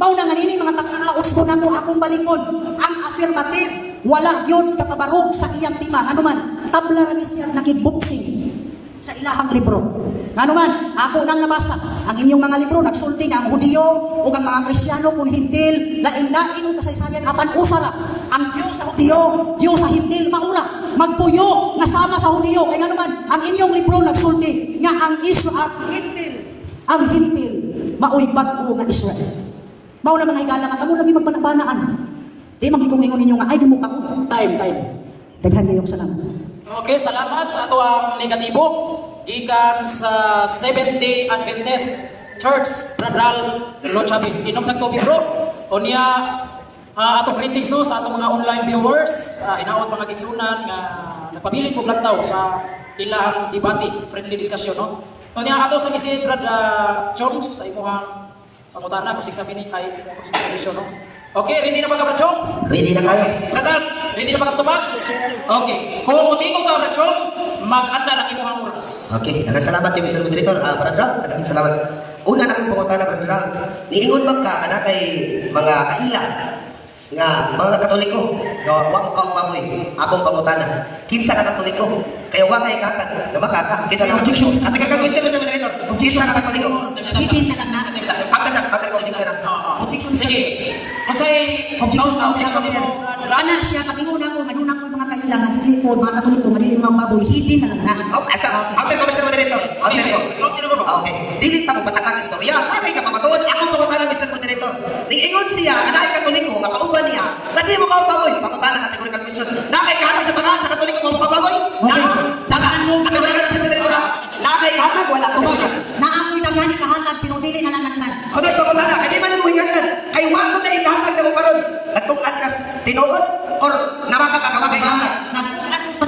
Mao na nga nini mga takanaos ko namo akong balingon. Ang affirmative, wala yun kakabarog sa iyang tima. Ano man, tabla rin siya nakigboxing sa ilahang libro. Ano man, ako nang nabasa ang inyong mga libro, nagsulti nga ang Hudiyo o ang mga Kristiyano kung Hintil, lain-lain o kasaysayan, apan usara. Ang Diyos sa Hudiyo, Diyos sa Hintil, maura. Magpuyo, nasama sa Hudiyo. Kaya nga naman, ang inyong libro nagsulti nga ang Israel, ang Hintil, maoy bago nga Israel. Mao naman higala nga, kamo lagi magpanabanaan. Di magikong-ingon ninyo nga, ay gumuka ko. Time. Daghan kayong salamat. Okay, salamat sa ato ang negatibo. Gikan sa Seventh-day Adventist Church, Bradral, Lo Chavez. Inom sa tubig bro. O niya, atong greetings no sa atong mga online viewers. Inaot mga gigsunan nga nagpabilin mo blantaw sa ilang debate, friendly discussion no. O niya, ato sa gisid Brad Jones, ay muhang pangutana kung sigsabi ni ay kung sigsabi no. Okay, ready na ba ka Brad Chong? Ready na kayo? Bradral, ready na ba ka tubag? Okay, kung mutingog ka Brad Chong, mag-anda ng imuhang oras. Okay, nagkasalamat kayo Mr. Moderator. Brother, nagkasalamat. Una na akong pangutan na Brother. Niingon bang ka anak kay mga kaila nga mga katoliko nga wa mo kaumbaboy akong pangutana kinsa ka katoliko kaya wa kay kakag na makaka kinsa ka objection at kagagawin Mr. Moderator kinsa ka katoliko Hipin na lang na. sakta sa patay objection na Objection. Sige. Masay Objection. objection mo. Anak siya, patinguna ko, maduna ko yung mga kailangan, dili ko, mga katoliko, madili mga baboy, hipin na lang na. asa after ko Mr. Moderator after ko okay dili ta mo patakang istorya ay ka pamatuod akong pangutana Mr. Moderator niingon siya ana ay katoliko nga kauban niya lagi mo kaubaboy pangutana categorical question na kay kahatag sa pangalan sa katoliko mo kaubaboy Okay. Dagaan mo, categorical Mr. Moderator na kay kahatag wala ka Tumaga, naamoy daghani kahatag, pero dili na lang lang. sunod pangutana kay di man mo hinganlan kay wa mo kay kahatag na mo karon nagtukan kas tinuod or namakakakawa kay kahatag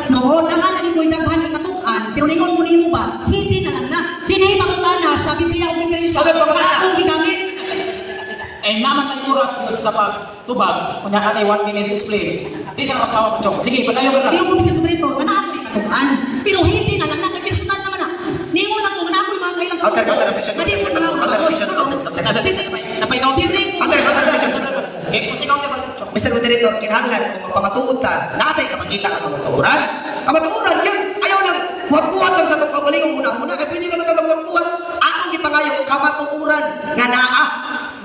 Noon, nakalagi mo yung daghani katukan, pero ningon mo nimo ba, hipin na lang na. Dinay makutana sa Biblia o Kristo. Okay, pangutana. Akong gigamit. Eh naman tayo oras dito sa pagtubag. Kunya ka 1 minute explain. Di siya nakapawa pa chong. Sige, padayo ka Di na. ko bisa kumrito, manako yung katukan. Pero hipin na lang na, personal naman na. Ningon lang ko, manako yung mga kailang Okay, katukan. objection. Madi ko mga Objection. katukan. Nasa napay daw. Okay, kung sigaw ka ba chong. Mr. Moderator, kinahanglan kung mapamatuod ka, natay kapagkita ka kamatuoran. Kamatuoran yan, ayaw nang buhat-buhat lang sa itong kabalingong una-una, kaya pwede naman ka magbuhat. Akong gipangayo, kamatuoran nga naa.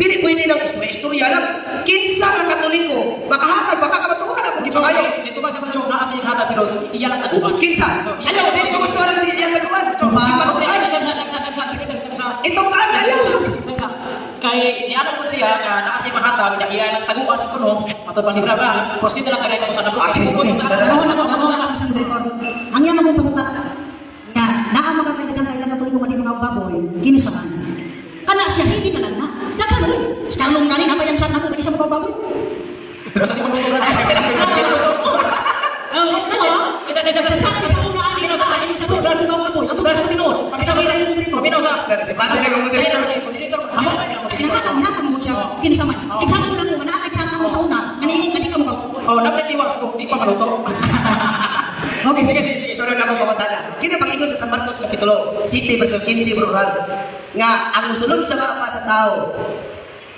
Dili pwede lang istorya lang. Kinsa nga katoliko, makahatag, baka kamatuoran akong gipangayo. Dito ba sa chong naa sa hata pero iyalang aduan. Kinsa? Ayaw, dili sa gusto lang di yan nagawan. Itong kaan na yan. Kay nianak ko siya nga naa siya mahatag nya iya lang taguan kuno matod man libra proceed lang kay pagpunta na bro. Ako sa direktor. Ang yan ang panguta. Nga, naa mga kailangan kailang katuliko madi mga baboy, ginisaman. Kana siya, hipin na lang na. Dagan mo. Sekarang kanin, apa yang saat ako, kaya siya mga baboy. Basta di mo luto na. Chat sa una ani na sa ini sa bulan ng baboy. Ang sa tinuod. Sa may yung direktor. Pino sa. Depende sa moderator. Ako, kinakatang mo siya, ginisaman. Example lang mo, manakay chat mo sa una, maniling ka di ka mga. Oh, dapat iwas ko, di pa maluto. Okay, sige. Sunod na akong pamatana. Kina pag-ingon sa San Marcos Kapitulo 7 verse 15 brural nga ang musulod sa mga pa sa tao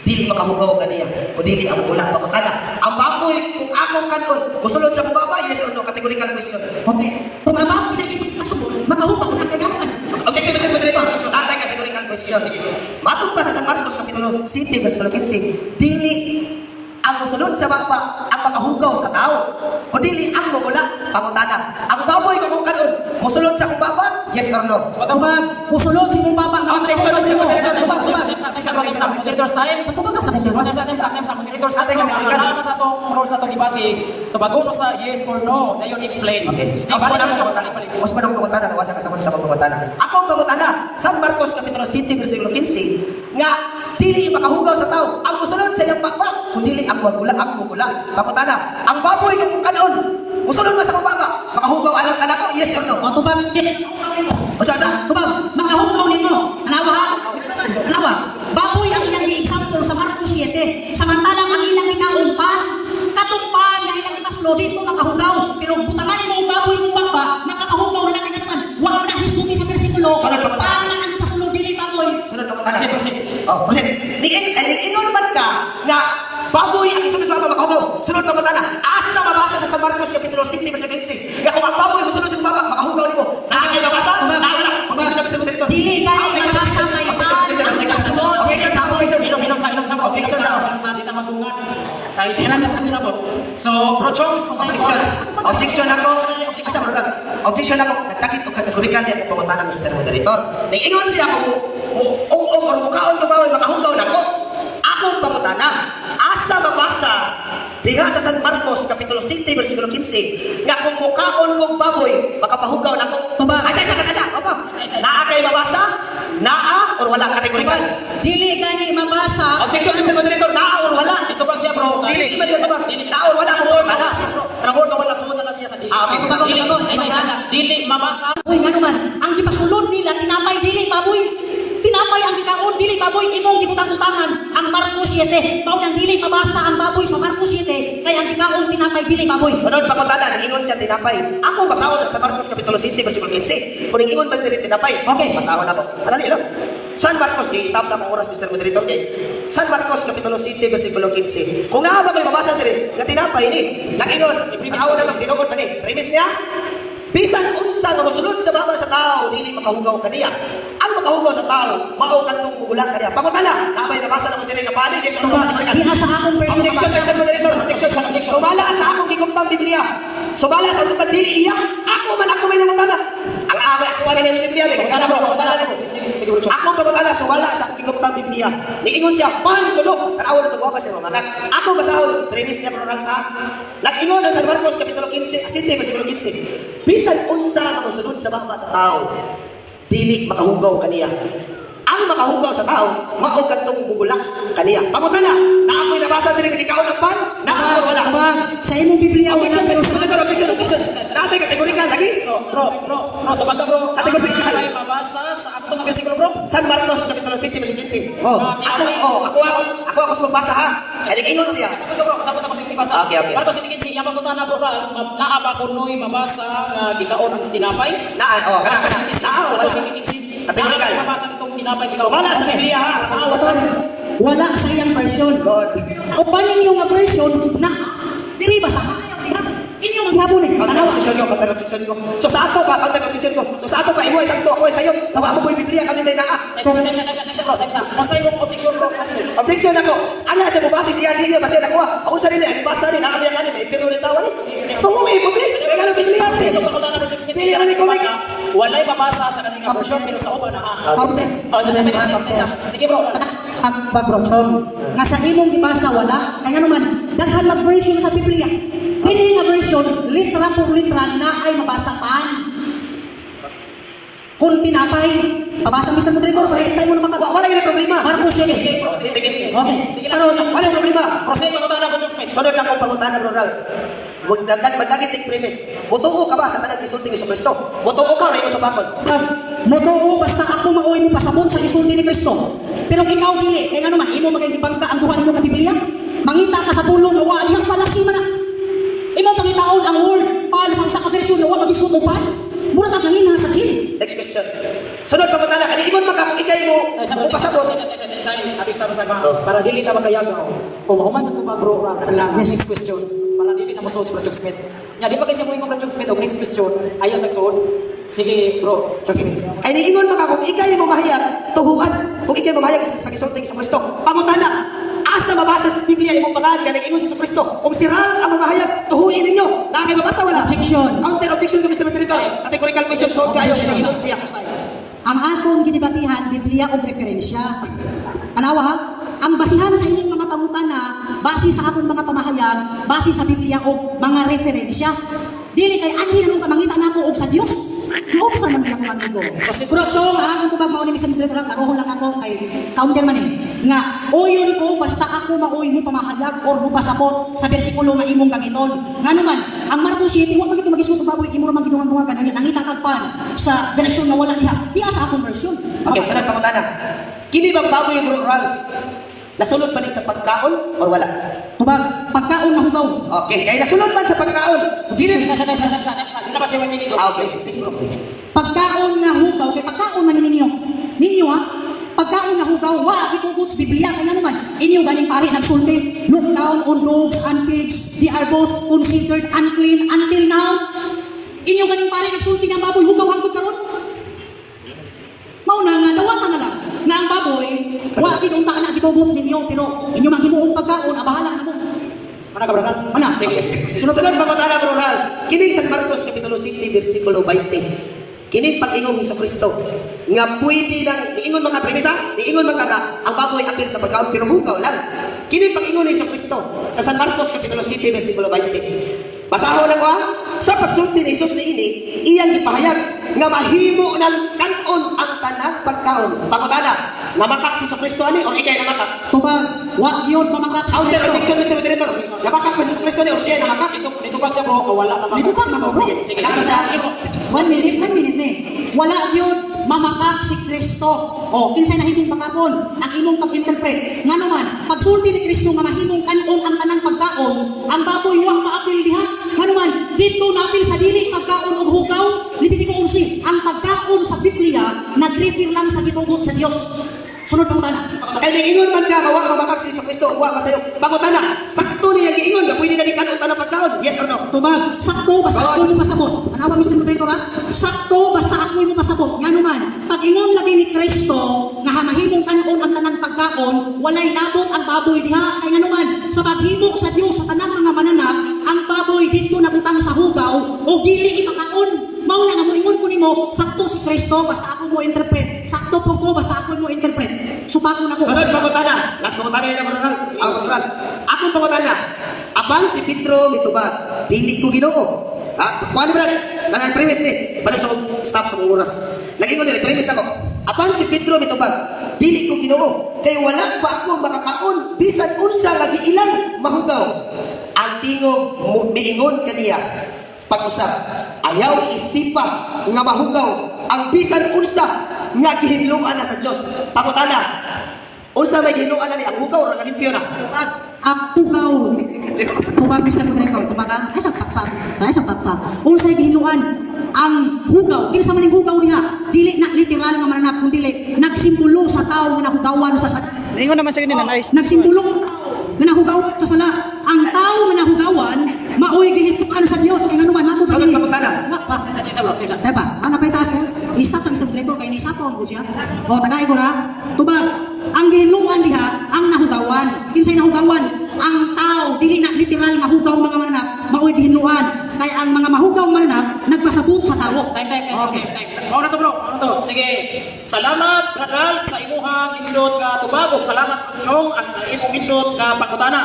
dili makahugaw kaniya o dili ang ulang pamatana. Ang baboy kung akong kanon musulod sa kubaba, yes or no, categorical question. Okay. Kung abang pinakikot masubot, makahupa ko na kagawan. Objection, Mr. Moderator. Tatay categorical question. Matod pa sa San Marcos Kapitulo 7 verse 15, dili ang musulod sa baba ang makahugaw sa tao o dili ang mugula pamutana. Ang baboy kung kanon musulod sa kubaba, yes or no? Tubag, pusulod si mong baba, nga Objection, makahupa Mr. mo. Moderator. Tubag, tubag. Sa moderators time. Patubag ka sa moderators. Sa moderators time. Ang sa itong role sa itong debate, tubagon sa yes or no, na yun explain. Okay. Sige, Ako balik na na ako balik. Mas pa akong pamutana, nawasa ka sa mga pamutana. Ako ang pamutana, San Marcos Kapitulo 7 versikulo 15, nga dili makahugaw sa tao. Ang musulod sa iyang baba, kung dili ang magula, ang mugula. Pamutana, ang baboy kung kanon, musulod ba sa baba, makahugaw alang anak ko, yes or no? O tubag, O sa tubag, makahupaw nito. Anawa ha? Anawa, baboy ang ilang example sa Marcos 7. Samantalang ang ilang ikaumpan, katumpan na ilang imaslo dito makahugaw. Pero butangan mo ang baboy mong baba, nakakahugaw na nakikataman. Huwag mo na hisuti sa versikulo. Sunod pa ba? Pangan ang imaslo dili baboy. sunod pamutana. Proceed. Oh, proceed. Inon man ka nga baboy ang isang kasama makahugaw. Sunod pamutana. Asa mabasa sa San Marcos Kapitulo 7 verse 15. Nga kung ang baboy musulod sa baba, makahugaw nimo. Nakakay mabasa? Nakakay. Objection, Mr. Moderator. Dili kaya nabasa kay Pan ang ikasunod. Objection, Inom sa di na magungan. Kahit ilan na kasi nabot. So, Bro Chongs, kung sa'yo Objection ako. Objection ako. Nagkakit o kategorikal niya ang pamutana ng Mr. Moderator. Nag-ingon siya ako, mukhaon ko ba, makahugaw na ko. Akong pamutana, asa mabasa Diha sa San Marcos, Kapitulo 7, versikulo 15, nga kung mukaon kong baboy, makapahugaw na ko. Tuba. Asa. Opo. Naa kay mabasa? Naa or wala kategorikal? Dili gani mabasa. Objection, Mr. Moderator, naa or wala? Ito ba siya bro? Dili, iba siya tabang. Naa or wala? Wala. Trabor ka wala sumunod na siya sa dili. Okay, Dili, isa. Dili mabasa. Uy, nga naman, ang gipasulod nila, tinapay, dili, baboy. Tinapay ang gikaon, dili, baboy, imong gibutang-butangan. Ang Marcos 7, maunang dili, mabasa ang baboy sa Marcos 7, kaya ang gikaon, tinapay, dili, baboy. Sunod papuntada, nag-ingon siya tinapay. Ako basahon sa Marcos Kapitulo 7, versikulo 15. Kung nag-ingon ba diri tinapay? Okay. Basahon ako. Adali lang. San Marcos, di-stop sa akong oras, Mr. Moderator. Okay? San Marcos Kapitulo 7, versikulo 15. Kung naaba ko mabasa diri, nga tinapay ni, nag-ingon, naawa na itong sinugod pa ni. Premise niya, bisan unsa nga mosulod sa baba sa tao, dili makahugaw kaniya. Ang makahugaw sa tao, mao kadtong mugulang kaniya. Pangutana, napay nabasa na ko diri nga paano, yes or no? Tuba, di asa akong version Objection, mabasa. Mr. Moderator. Objection. Sumala sa akong gikumpang Biblia. Sumala sa utang dili iya. Ako may namutana. Ang amay ako wala ng Biblia. Pagkana bro, pagkana bro. Sige bro. Ako namutana sumala sa akong gikumpang Biblia. Niingon siya, pan kulo. Tanawa na tuwa pa siya mga. Ako basahon, premise niya pro ka. Nag-ingon na sa Marcos Kapitulo 15, 7 versikulo 15. Bisan unsa nga mosulod sa baba sa tao, dili makahugaw kaniya. Ang makahugaw sa tao, mao kadtong bugulak kaniya. Pamutana, na ako'y nabasa diri nga ikaw ng pan, na ako wala. Tubag, sa imong Biblia, wala, pero sa Objection. Dati kategorikal lagi. So, bro, tabaga bro. Kategori. Ay mabasa sa asa tong bersikulo bro. San Marcos Kapitulo 7 versikulo 15. Oh. Ako sa magbasa ha. Kaya ingon siya. Sabot ako sa basa. Okay. Para kasi tingin siya pagkutan na bro, naa ba kunoy mabasa nga gikaon ang tinapay? Naa, wala. Kategorikal. Mabasa nitong tinapay So, wala sa Biblia ha. Waton, wala sa iyang version. O pa ninyo nga version na di basa. Inyo maghapon eh. Counter-objection ko. So sa ato ba, counter-objection ko. So sa ato ba, imo ay sakto, ako ay sayo. Tawa mo po yung Biblia, kami may naa. Next bro. Masay mo objection bro. Objection ako. Ana siya bubasi siya, hindi niya basi nakuha. Ako sa rin, basa rin, nakami ang may pero rin tawa rin. Kung mo ipubi, kaya nga Biblia. Pili ka ni comics. Walay mabasa sa kanilang version pero sa uban na. Sige bro. Ang bagrochong. Nga sa imong gibasa wala, kaya naman, daghan mag-version sa Biblia. Pili nga version, litra por litra na ay mabasa pan. Kung tinapay, mabasa Mr. Moderator, para tayo mo na makawa. Wala yung problema. Marcos 7. Sige bro. Sige. Okay. Sige Pero, lang. Wala yung problema. Proceed mo na bro Smith. Sunod lang kong pangutanan, Ronald. Magdagit yung premise. Mutuo ka ba sa kanang gisulti ni Kristo? Mutuo ka na imo sa bakod. motoo basta ako maoy mo pasabot sa gisulti ni Kristo. Pero ikaw dili, kaya nga naman, imo magigibangka ang buwan nimo nga Biblia. Mangita ka sa pulong nga wa dihang fallacy man na. Imo pangitaon ang word para sa isa ka version nga wa magisuot pa. Mura ka ngin sa chill. Next question. Sunod pangutanan. Kani ingon man ka kung ikay mo pasabot. Para dili ta magkayagaw. Kung mahuman to ba bro lang Yes. next question. Para dili na mo si Bro Chong Smith. Nya di pa kasi mo ingong Bro Chong Smith og next question. Ayaw sa suod. Sige bro Chong Smith. Ay niingon man ka kung ikay mo mahayag tuhuan. Kung ikay mo mahayag sa gisulti ni Kristo. Pangutana. Asa mabasa sa Biblia imong pangalan nga nag-ingon si Kristo. Kung si Ran ang mamahayag, tuhuin ninyo. Na kay mabasa wala. Objection. Counter objection ko Mr. Moderator. Categorical question so kayo siya. Ang atong ginibatihan Biblia og referensya. Anawa ha? Ang basihan sa inyong mga pangutana, base sa atong mga pamahayag, base sa Biblia og mga referensya. Dili kay anhi nanong kamangita nako og sa Dios. Mauksa man ako amigo. Pero so, ang tubag mao ni Mr. Moderator, narohon lang ako kay counter man eh. Nga, oyon ko basta ako maoy mo pamahayag or mo pasapot sa bersikulo nga imong gamiton. Nga naman, ang Marcos 7, wa man gito magisgot og baboy imo ra man ginungan-dungan kanang nangita kag pan sa version nga wala diha. Diha sa akong version. Okay, sunod pangutana. Kini bang baboy yung Bro Ralph? Nasulod ba ni sa pagkaon or wala? Tubag, pagkaon na hugaw. Okay, kaya nasulod man sa pagkaon. Sige na sa next. Ila ba siya 1 minute? Okay. Sige bro. Pagkaon na hugaw, kay pagkaon man ninyo. Ninyo ha? Pagkaon na hugaw, wa gitugot sa Biblia kaya naman. Inyo ganing pare nagsulti. Look down on dogs and pigs. They are both considered unclean until now. Inyo ganing pare nagsulti nga baboy hugaw hangtod karon. Mao na nga dawatan na lang. Nga ang baboy, wa gidong na gitugot ninyo pero inyo mang himuong pagkaon, abahala na mo. Mana ka bro? Ana. Sige. Sunod pangutana Bro Ralph. Kini sa Marcos Kapitulo 7 versikulo 20. Kini pag-ingong Hesus Kristo nga pwede nang niingon mga premisa, niingon mga nga ang baboy apil sa pagkaon pero hugaw lang. Kini pag-ingon ni Hesus Kristo sa San Marcos kapitulo 7 bersikulo 20. Basaho lang ko ha. Sa pagsulti ni Jesus niini, iyang gipahayag nga mahimo ng kanon ang tanang pagkaon. Pangutana, namakak si Hesus Kristo ani or ikay namakak? Tubag, wa gyud mamakak sa Counter Kristo. objection, Mr. Moderator. Namakak ba si Hesus Kristo ni or siya namakak? Dito pa siya bro, o wala pa Dito pa bro. Sige, Ano sige. siya? 1 minute ni. Wala gyud mamakak si Kristo. O kinsay nahimong pakakon ang imong pag-interpret. Ngano man, pagsulti ni Kristo nga mahimong kanon ang tanang pagkaon, ang baboy wa maapil diha. Ngano man, dito napil sa dili pagkaon og hugaw, Levitico 11. Ang pagkaon sa Biblia nag-refer lang sa gitugot sa Dios. Sunod pang utana. Kaya niingon man ka, mawa mamakak si Hesus Kristo, wa masayo. Pangutana, sakto niya giingon na pwede na di kanon tanang pagkaon. Yes or no? Tubag, sakto basta ako mo masabot. Anawa Mr. Moderator ha? Sakto basta ako mo masabot. Ngano man, pag ingon lagi ni Kristo nga mahimong kanon ang tanang pagkaon, walay labot ang baboy diha. Kay ngano man, sa paghimo sa Dios sa tanang mga mananap, ang baboy dito nabutang sa hugaw o dili ipakaon. Mao na nga moingon ko nimo, sakto si Kristo basta ako mo interpret. Sakto po ko basta ako mo interpret. Supako na ko. Sunod pangutana. Last pangutana yun naman ron. Sunod. Akong pangutana. Apan si Pedro mitubag, dili ko Ginoo. Ha? Kuha ni Brad. Kanang premise ni. Balik sa stop sa mga oras. Lagi ko nila, premise na ko. Apan si Pedro mitubag, dili ko Ginoo. Kay wala pa ako makakaon. Bisan unsa lagi ilang mahugaw. Ang tingog miingon kaniya. Pag-usap, ayaw isipa nga mahugaw ang bisan unsa nga gihinluan na sa Dios. Pangutana, unsa may gihinluan na ni ang hugaw or ang limpyo na? Tubag, ang hugaw. Tubag Mr. Moderator, tubag ang ay sa pakpak. Ay sa pakpak. Unsay gihinuan ang hugaw. Kinsa man ang hugaw diha? Dili na literal nga mananap kun dili nagsimbolo sa tawo nga nahugawan sa sala. Ingon naman sa ganyan, nice. Nagsimbolo nga nahugaw sa sala. Ang tawo nga nahugawan maoy gihinuan sa Dios kay nganuman nato Sunod pangutana. Isa bro, isa. Diba? Ang napaytaas kayo, i-stop sa Mr. Moderator kay nisapon ko siya. O, tagay ko na. Tubag, ang gihinluan diha, ang nahugawan. Kinsay nahugawan? Ang tao, dili na literal nga hugaw mga mananap, maoy gihinluan. Kaya ang mga mahugaw mananap, nagpasabot sa tao. Time. Okay. Mao na to bro, mao na to. Sige. Salamat Brad sa imuhang nindot ka tubag ug salamat Chong at sa imong nindot ka pangutana.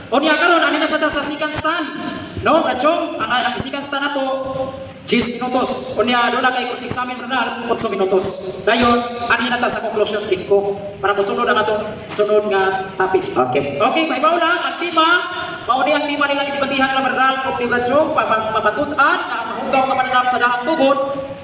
Unya karon ani na sa second stand. No, Brad Chong, ang second stand nato 10 minutos. Unya doon na kay cross examine Brad 8 minutos. Dayon ani na ta sa conclusion 5 para mosunod ang atong sunod nga topic. Okay. Okay, may baw lang ang tema. Mao ni ang tema nila gibatihan na Brad ug ni Brad Chong papatutan na mahugaw ka mananap sa dahang tugon.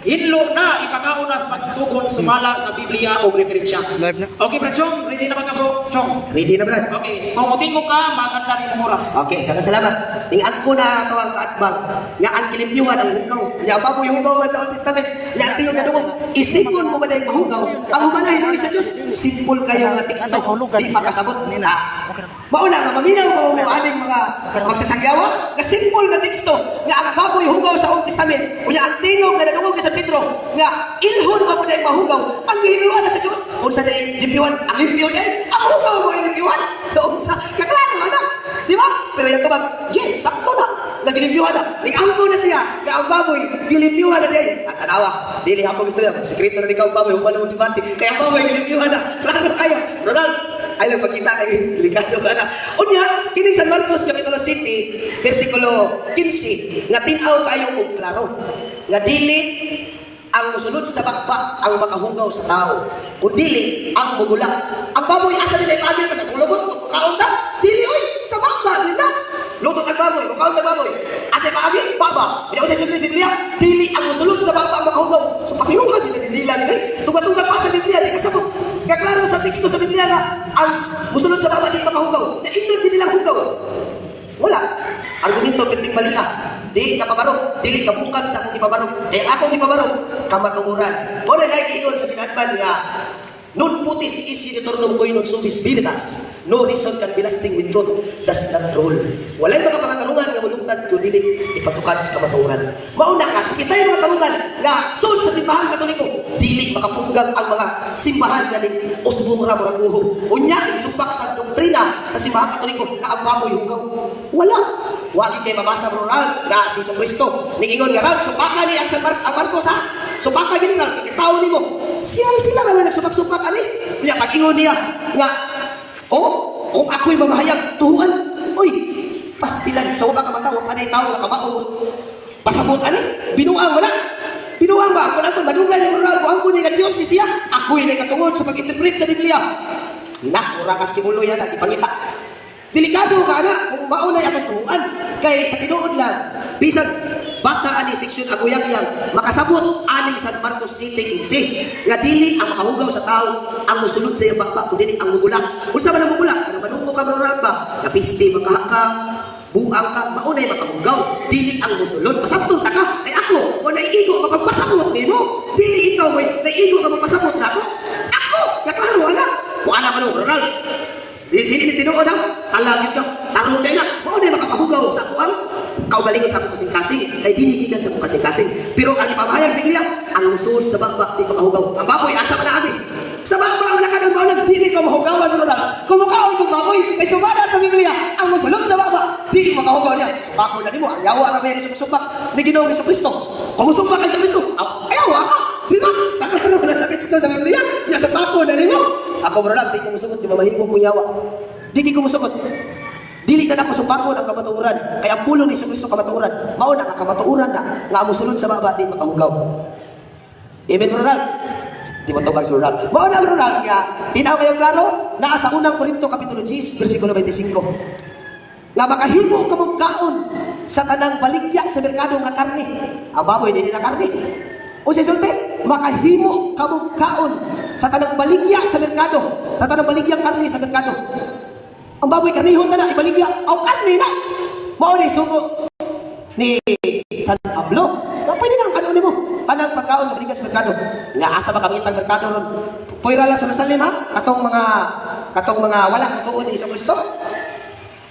Hinlo na ipakauna sa pagtugon sumala sa Biblia o referensya. Live na. Okay, Brad Chong, ready na ba ka bro? Chong. Ready na, Brad? Okay, kung utingo ka, maganda rin ang oras. Okay, salamat. Tingad ko na kawang kaatbang nga ang kilimpyuhan ang hugaw. Nga pa po yung hugaw man sa Old Testament. Nga ang tingog na doon. Isipon mo ba na yung mahugaw? Ang humanahin mo sa Diyos. Simple kayo nga teksto. Di makasabot. Mauna nga, maminaw mo mo aning mga magsasagyawa. Nga simple na teksto. Nga ang baboy hugaw sa Old Testament. Unya ang tingog na nanungog sa Pedro. Nga ilhon mo ba na yung mahugaw? Ang gihiluan na sa Diyos. Unsa na yung limpyuhan? Ang limpyo niya. Ang hugaw mo yung limpyuhan. Unsa? Kaklaro na. Di ba? Pero yung tubag, yes, sakto na. Nagilimpyuhan na. Nag-angko na siya. Nga ang baboy, gilimpyuhan na niya. At tanawa, dili ako gusto niya. Sekreto na ikaw baboy, huwag na mo dibati. Kaya ang baboy, gilimpyuhan na. Klaro kayo. Ronald, ay nagpakita kay delikado ka na. Unya, kini San Marcos Capitulo 7, versikulo 15, nga tinaw kayo kung klaro. Nga dili ang musulod sa bakbak ang makahugaw sa tao. Kung dili, ang mugulak. Ang baboy, asa nila ipagil kasi kung lubot, kaon ta, dili oy, sa bakbak, nila. Lutot ang baboy, kaon ang baboy. Asa ipagil, baba. Kaya kasi sa Biblia, dili ang musulod sa bakbak ang makahugaw. So pakiruhan nila nila. Tuga-tuga pa sa Biblia, di kasabot. Kaya klaro sa teksto sa Biblia na ang musulod sa bakbak di makahugaw. Na inon din nilang hugaw. Wala. Argumento piting mali Di ka pabarog, dili ka bukag sa akong ipabarog. Kaya akong ipabarog, kamatuguran. Muna na ikinon sa pinatman nga, non putis isi returnum koinon subis viritas. No reason can be lasting with truth. Does not rule. Walay mga pangatanungan nga mulungtad ko dili ipasukan sa kamatuguran. Mauna ka, kita yung mga tanungan nga sud sa simbahan katoliko. Dili makapunggang ang mga simbahan nga ning usbong ra murag uhom. Unya ning supak sa doktrina sa simbahan katoliko nga ang baboy hugaw. Wala. Wagi kay mabasa moral nga si Kristo. Ningingon nga ram supaka ni ang Marcos ha. Supaka gini na, kitaw nimo. Sila naman nagsupak-supak ani. Nya pag-ingon niya nga, oh, kung ako'y mamahayag tuhuan, uy, pastilan, sa upa ka matawag, anay tao na kamao, pasabot ani, binuang mo na. Binuang ba? Kung ako, madugay ni Moral, kung ako ni ka Diyos ni siya, ako'y nakatungod sa pag-interpret sa Biblia. Na, mura kas timulo yan, ipangita. Delikado ka na, kung maunay atong tuhuan. Kay sa tinuod lang, bisag bata ani seksyon aguyang-yang, makasabot aning San Marcos City 15. Nga dili ang makahugaw sa tao, ang musulod sa iyang bakba, kung dili ang mugula. Unsa man ang mugula? Ano manungo ka Moral ba? Napiste, makahaka, buang ka, maunay makahugaw, dili ang musulod. Pasabtong ta ka, ay ako, kung naiigo ka magpasabot nimo, dili ikaw may naiigo ka magpasabot na ako. Ako, naklaro anak. Wala ka nung Ronald. Dili ni tinuod ang talagit ka, tarong na na, maunay makapahugaw sa kuang, kaugalingon sa akong kasing-kasing, ay dinigigan sa akong kasing-kasing. Pero ang ipamahayag sa Biblia, ang musulod sa bakba, di makahugaw. Ang baboy, asa man na atin. Sa bakba, ang nakadang dili ka mahugawan Ronald. Kung mukaon kong baboy, ay sumada sa Biblia, ang musulod sa bakba, di makahugaw niya. Supako na nimo, ayawa na meron sa supak ni Ginoong sa Kristo. Kung musupak kay sa Kristo, ayawa ka. Di ba? Kakalaro na sa Kristo sa Biblia, niya supako na nimo. Ako Ronald, di ko musukot, di mamahimo kong yawa. Di ko musukot. Dili na ako supako ng kamatuuran. Kaya ang pulong ni Kristo kamatuuran. Mauna ang kamatuuran na nga musulod sa baba, di makahugaw. Amen Ronald? Di mo tugang si Ronald. Mauna Ronald nga, tinaw kayo klaro, na sa unang Korinto Kapitulo 10, versikulo 25. Nga makahimo ka mong kaon sa tanang baligya sa merkado nga karne. Ang baboy, hindi na karne. O si Sulti, makahimo ka mong kaon sa tanang baligya sa merkado. Sa tanang baligyang karne sa merkado. Ang baboy, karnihon na ibaligya. O karne na. Mauna sugo ni San Pablo. Pwede na ang kanon mo. Tanang pagkaon na baligya sa merkado. Nga asa ba kami itang merkado ron? Puwira lang sa Jerusalem ha? Katong mga wala kutuon ni Iso Kristo.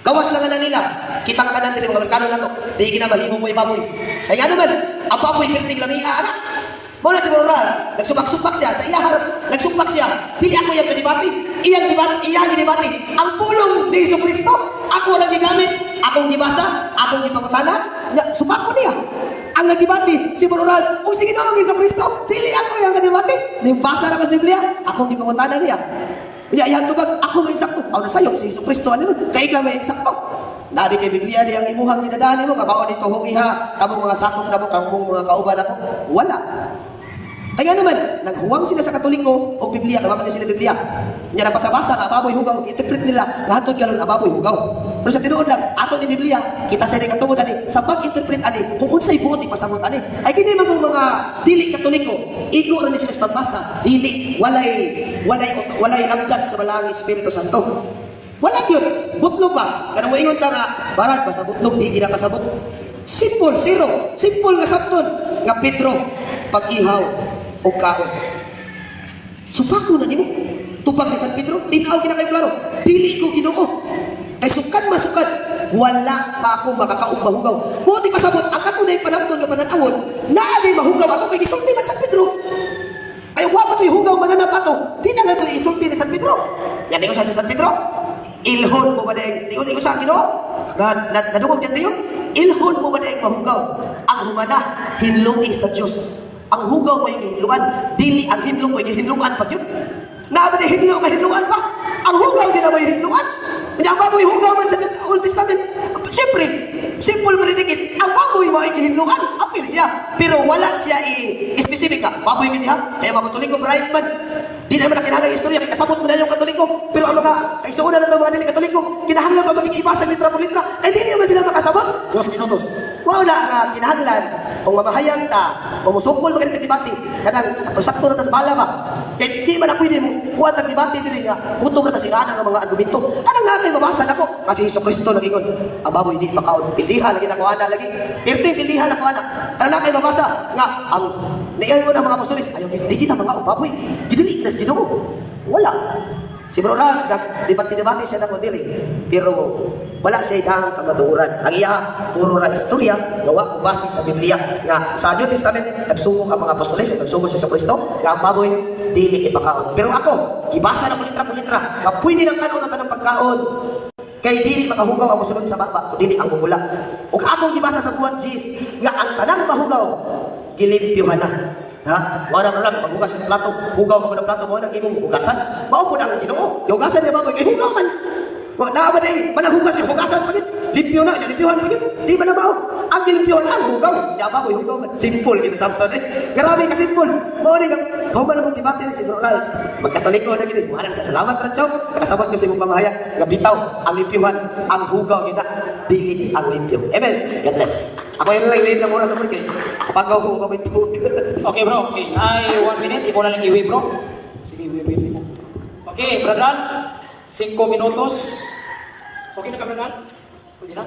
Gawas lang na nila. Kitang kanan din mga merkado na to. Di ginamahimo mo ibaboy. Kaya naman, ang baboy kirting lang iya anak. Muna si Moral, nagsupak-supak siya sa iya harap. Nagsupak siya. Dili ako yung pinibati. Iyang ginibati. Ang pulong ni Iso Kristo, ako lang gigamit. Akong gibasa, akong gipangutana. Supak ko niya. Ang nagibati, si Moral, sige na ang Iso Kristo. Dili ako yung nagibati. Nibasa na ko sa Biblia, akong gipangutana niya. Kaya yan tubag, ako may insakto. Ako na sa'yo, si Iso Kristo, ano nun? Kaya ikaw may insakto. Nari kay Biblia di ang imuhang ginadani mo, kabaon dito humiha, kamong mga sakong na mo, kamong mga kauban ako. Wala. Kaya naman, naghuwang sila sa Katoliko o Biblia, kamaman sila Biblia. Niya nagpasabasa, ababoy hugaw, interpret nila, lahatod ka lang ababoy hugaw. Pero sa tinuod lang, ato ni Biblia, kita sa katungod ani, sa pag-interpret ani, kung unsay buot ipasabot ani. Ay kini man mga dili Katoliko, igo ra ni sila sa pagbasa, dili walay lamdag sa balang Espiritu Santo. Wala yun, butlog ba? Kanang moingon ka nga, barat ba sa butlog, di gina kasabot. Simple, zero. Simple nga sabton. Nga Pedro, pag-ihaw o kaon. Supako na nimo. Tupag ni San Pedro, tinaw kina kayo klaro. Dili ko Ginoo. Ay sukat masukad, wala pa ako makakaong mahugaw. Buti pasabot, ang katunay panamton nga pananawon, naanay mahugaw ato kay gisulti man San Pedro. Ay wa pa to'y hugaw mananap ato. Di na nga to'y isulti ni San Pedro. Yan ko sa San Pedro. Ilhon mo ba dahil, di ko sa akin o? Nadungog yan tayo? Ilhon mo ba dahil mahugaw? Ang humana, hinlungi sa Diyos. Ang hugaw mo yung hinlungan, dili ang hinlung mo yung hinlungan pa yun. Naaba na hinlungan pa? Ang hugaw din na mo yung hinlungan. Kaya ang baboy hugaw man sa Old Testament. Siyempre, simple maridikit, ang baboy mo yung hinlungan, apil siya. Pero wala siya i-specific ka. Baboy ka niya, kaya mabutuloy ko right man. Di naman na kinahanglan istorya, kaya kasabot mo na yung Katoliko. Pero ang mga, ay suuna na ng mga nila Katoliko, kinahanglan pa magiging ibasa litra po litra, ay di naman sila makasabot. 2 minutos. Wala nga kinahanglan, kung mamahayang ta, kung musukol magandang debate, kanang sakto na tas bala ba? Kaya di man na pwede mo, kuha ng debate din nga, puto mo na tas irana ng mga argumento. Kanang natin, mabasa na ko, kasi Iso Kristo nagingon, ang baboy di makaon, pildihan, lagi na kuha na lagi. Pildihan na kuha na. Kanang natin, mabasa, nga, ang naiyan mo ng mga apostolis, ayaw, di kita mga baboy, gidili na Ginoo. Wala. Si Bro Ram, debate siya na ko dili. Pero wala siya itang kamatuuran. Ang iya, puro ra istorya, gawa base sa Biblia. Nga sa New Testament, nagsugo ang mga apostoles, nagsugo siya sa Kristo, nga ang baboy, dili ipakaon. Pero ako, ibasa na kulitra, nga pwede ng kanon ang kanang pagkaon. Kay dili makahugaw ang musulod sa baba, o dili ang bumula. Ug akong gibasa sa buhat sis, nga ang tanang mahugaw, gilimpyuhan na. Ha? Wala na lang, maghugas ng plato, hugaw mo ng plato mo, nang imong hugasan. Mao po ang Ginoo. Hugasan niya baboy, kay hugaw man. Wa na ba day, managhugas yung hugasan pa gid. Limpyo na, limpyohan pa gid. Di ba na mao? Ang limpyohan ang hugaw. Ya baboy hugaw man. Simple gid samton eh. Grabe ka simple. Mao ni kang man mo debate si Bro Ral. Magkatoliko na gid. Wala sa salamat ra chow. Kasabot ko sa imong pamahayag nga bitaw ang limpyohan, ang hugaw gid na dili ang limpyo. Amen. God bless. Ako yung lang live ng oras sa mga kapagaw ko ka ito. Okay bro, okay. Ay, 1 minute. Ikaw na lang iwi bro. Sige, iwi mo. Okay, Bradal. 5 minutos. Okay na ka, Bradal? Okay na?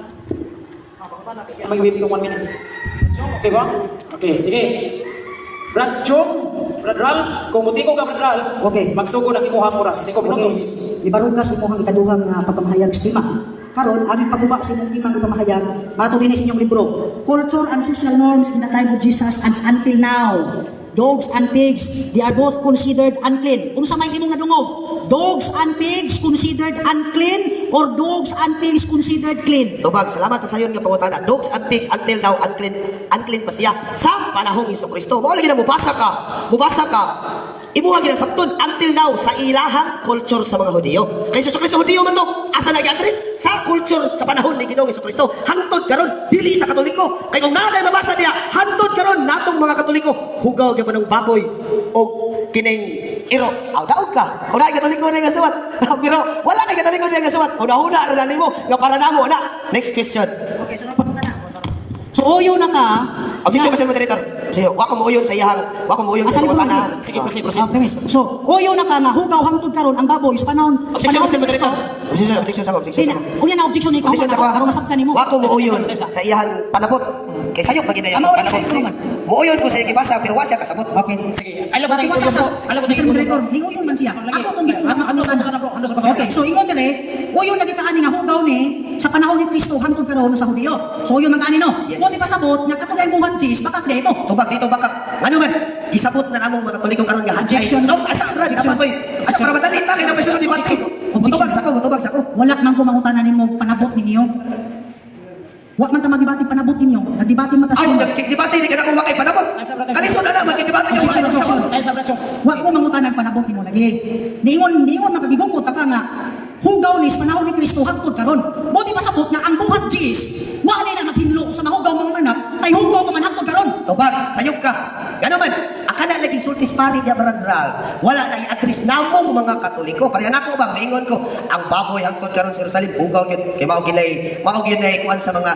Baka na. Kaya mag-iwi itong 1 minute. Chong, okay ba? Okay, sige. Brad Chong, Bradal, kung muti ko ka, Bradal, Okay. magsugod ang imuhang oras. 5 Okay, minutos. ibarugas imo ang ikaduhang pagpamahayag sa tema. Karon, aming pagguba sa inyong timang ipamahayag, matulin sa inyong libro, Culture and Social Norms in the Time of Jesus and Until Now. Dogs and pigs, they are both considered unclean. Kung sa may imong nadungog, dogs and pigs considered unclean or dogs and pigs considered clean? Tubag, salamat sa sayon nga pangutana. Dogs and pigs until now unclean pa siya sa panahong Hesukristo. Mao lagi na mubasa ka. Imuha gid ang sabton until now sa ilahang culture sa mga Hudiyo. Kay Hesukristo Hudiyo man to, asa nag-address sa culture sa panahon ni Ginoong Hesukristo. Hangtod karon dili sa Katoliko. Kay kung naday mabasa diya, hangtod karon natong mga Katoliko, hugaw gyud ng baboy o kining iro. Aw daog ka. Kung naay Katoliko na nasuwat. Pero wala na Katoliko na nasuwat. Una-una ra nimo nga para namo na. Next question. Okay, sunod pa na. So, oyo na ka. Objection sa moderator. Sige, wa ko muuyon sa iyang, wa ko muuyon sa Asal pangutana. Sige, proceed. premise. So, oyo na ka nga hugaw hangtod karon ang baboy sa panahon. Objection sa ni moderator. Kristo. Objection sa Di na, unya na objection ni Objection sa karon masabtan nimo. Wa ko muuyon sa iyang panabot. Kay sayo pag ginaya Ama, wala panabot. sa iyo, man. Muuyon ko sa iyang gibasa pero wa siya kasabot. Okay. Sige. Alam mo Pati tayo wasa sa, alam mo Mr. tayo Moderator, ni uyon man siya. Ako itong gituwa Ano sa mga bro? Ano sa mga Okay, so ingon dire, uyon lagi kaani nga hugaw ni sa panahon ni Kristo hangtod karon sa Hudiyo. So uyon man kaani no. Yes. Mo di pasabot nga katulad buhat jis bakit dito? Tubag dito baka. Ngano man? Gisabot na namong mga Katoliko karon nga Objection. No, asa ra Objection. dapat koy. Asa para madali ta kay na may sunod debate. Mutubag sa ko, mutubag sa ko. Wala man ko mangutanan nimo panabot ninyo. Wa man ta magdebate panabot ninyo. Nagdebate man ta sa Ay, inyo. nagdebate ni kana kung wa kay panabot. Kalisod na naman nagdebate niyo. Ay, sa Brad Chong. Wa ko mangutanan panabot nimo lagi. Niingon makagibukot ta ka nga hugaw ni sa panahon ni Kristo hangtod karon. Mo di pasabot nga ang buhat jis wa nila maghinlo sa mga hugaw mga anak tay hugaw pa man hangtod karon. Tubag, sayop ka. Gano man, akala lagi sultis pari niya barangral. Wala na i-address namong mga Katoliko. Pareha nako ba, maingon ko, ang baboy hangtod karon sa Jerusalem, hugaw yun. Kay mao ginay kuan sa mga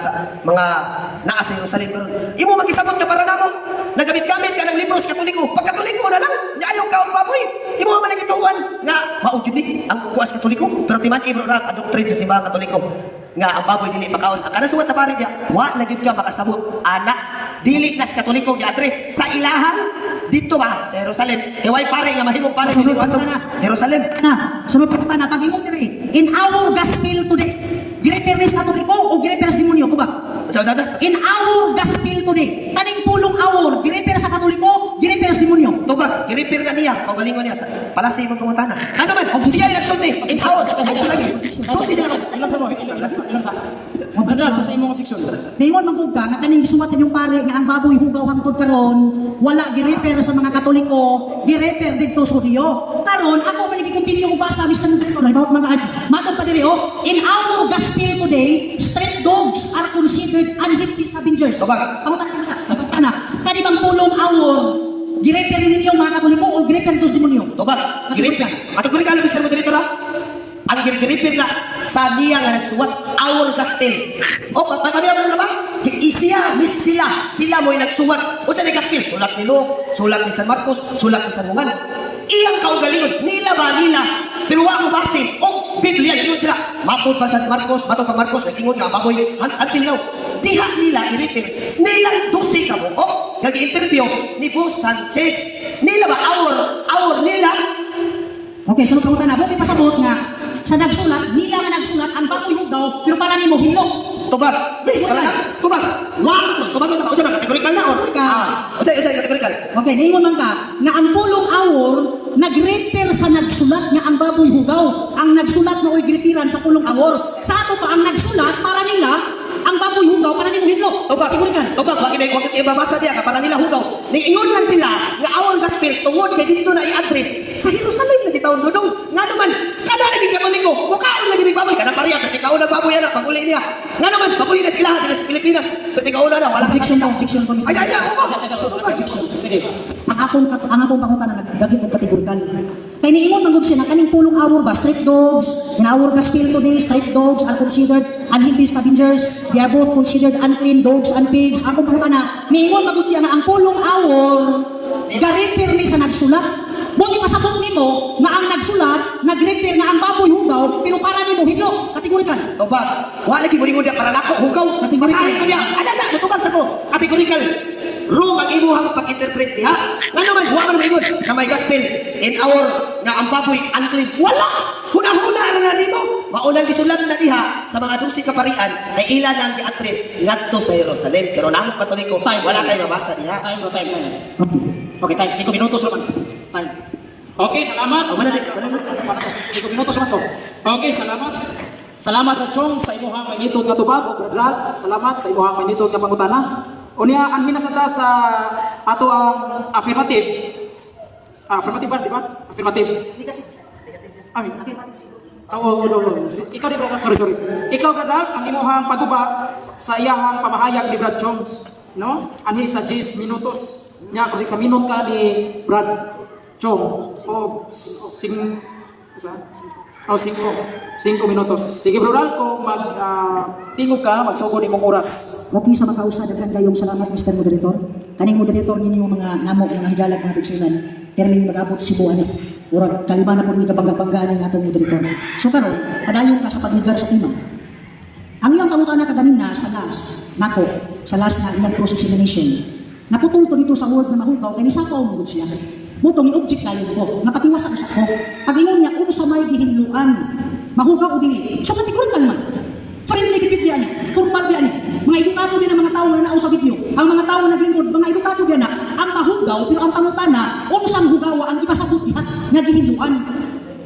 naa sa Jerusalem karon. Imo magisabot ka para namo. Nagamit-gamit ka ng libro sa Katoliko. Pag Katoliko na lang, ayaw ka ang baboy. Imo man nagituan nga mao gyud ni ang kuas Katoliko. Pero timan ibro ra ka doctrine sa simbahan Katoliko nga ang baboy dili pakaon. Ang kanasuwat sa pari niya, wa na gyud ka makasabot. Ana, dili na sa Katoliko gi-address sa ilahang dito ba sa Jerusalem. Kay way pare nga mahimong pare dito ato Jerusalem. Na, sunod pa ta na pag ingon dire in our gospel today. Girepernis Katoliko o girepernis demonyo ko ba? Sa. In our gospel today, kaning pulong awor, gireper sa Katoliko, gireper sa demonyo. Tubag, giripir na niya, kaugalingon niya sa palasi mong kumutana. Ano man, siya yung nagsulti. In our, Sa imong objection. Ningon magug ka nga kaning gisuwat sa inyong pare nga ang baboy hugaw hangtod karon, wala gireper sa mga Katoliko, gireper didto sa Hudiyo. Karon ako man gi-continue ko basa Mr. Moderator, ay bawat mga matod pa diri oh. In our gospel today, street dogs are considered unhealthy scavengers. Tubag. Pangutan ko sa ana, kani bang pulong awor, gireper ninyo mga Katoliko o gireper dos demonyo? tubag, giripir. Kategori ka lang, Mr. Moderator, ha? Ang giripir na sa niya nga nagsuwat, our gospel. O, pamilya mo na ba? Isiya, miss sila mo yung nagsuwat. O sa gospel, sulat ni Luke, sulat ni San Marcos, sulat ni San Juan. Iyang kaugalingon, nila ba nila? Pero wa mo base, o Biblia, yun sila. Matod pa San Marcos, nag-ingon nga, baboy, until now. Diha nila, iripir. Nilang dosi ka mo, o, nag-interview ni Boss Sanchez. Nila ba, our nila? Okay, sunod pangutan na. Buti pasabot nga sa nagsulat, nila nga nagsulat ang baboy hugaw, pero pala nimo hinlo. Tubag. Yes, Tubag. Tubag yun. O siya, kategorikal na. O siya, kategorikal. Okay, ningon man ka, nga ang pulong awor, nag-refer sa nagsulat nga ang baboy hugaw. Ang nagsulat na oy gripiran sa pulong awor. Sa ato pa, ang nagsulat, para nila, ang baboy hugaw para nimo hidlo. Tubag, Kategorikan. tubag, wag kayo ibabasa diya para nila hugaw. Niingon lang sila nga awon gospel tungod kay dito na i-address sa Jerusalem na gitawon dudong. Nga naman, kada lagi Katoliko, mukaon lagi ni baboy kana pariya kay ikaw na baboy ana paguli niya. Nga naman, paguli na sila dito sa Pilipinas. Kay ikaw na wala Objection ko, Mr. Ay, Sige. ang akong pangutana nagdagit og kategorikal. Kay niingon man gud siya na kaning pulong awor ba street dogs, in our gospel today street dogs are considered unhealthy scavengers. They are both considered unclean dogs and pigs. Akong pangutana, niingon man gud siya na ang pulong awor ga-refer ni sa nagsulat. Buti pasabot nimo nga ang nagsulat nag-refer nga ang baboy hugaw pero para nimo hidlo. Kategorikal. tubag, wala lagi mulingon diya para nako hugaw. Kategorikal. Basahin ko diya. Ada sa tubag sa ko. Kategorikal. Wrong ang imuhang pag-interpret diha. Nga naman, huwag man maingon na may gospel in our nga ang baboy unclean. Wala! Huna-huna na nimo. Maunang gisulat na diha sa mga 12 kaparian ay ilan ang gi-address ngadto sa Jerusalem. Pero namong Katoliko, wala kay mabasa diha. Time. Okay. Okay, time. 5 minutos naman. Time. Okay, salamat. Oh, manali. 5 minutos naman to. Okay, salamat. Salamat at Chong sa imuhang mainitod nga tubag o Brad. Salamat sa imuhang mainitod nga pangutana. Unya ang hinasata sa ato ang affirmative. Affirmative ba, di ba? Affirmative. Ay. Oo. Ikaw di Brad, sorry. Ikaw Brad, ang imuhang pagguba sa iyahang pamahayag ni Brad Chongs, no? Anhi sa 10 minutos. Nya kasi sa minute ka ni Brad Chong. O 5 minutos. Sige Brad, kung tingog ka, magsugod imong oras. Okay sa makausa daghan kayong salamat Mr. Moderator. Kaning moderator ninyo mga namo nga higalag mga tigsunan. Termi mag-abot Cebu ani. Murag kalima na pud ni kabangga-banggaan ang atong moderator. So karon, padayon ka sa pagligar sa tema. Ang iyang pangutana kaganina sa last, nako, sa last na ilang cross-examination. Naputol ko dito sa word na mahugaw kay nisapaw mo gud siya. Mutong i-object tayo ko, napatiwas ang usak ko. Pag ingon niya, kung sa may gihinluan, mahugaw o dili. So kategorikal man. Friendly kipit yan, formal yan. Mga edukado din ang mga tao na nao sa video. Ang mga tao na naglingkod, mga edukado din na ang mahugaw, pero ang pangutana, unsang hugawa ang ipasabot niya nga gihinluan.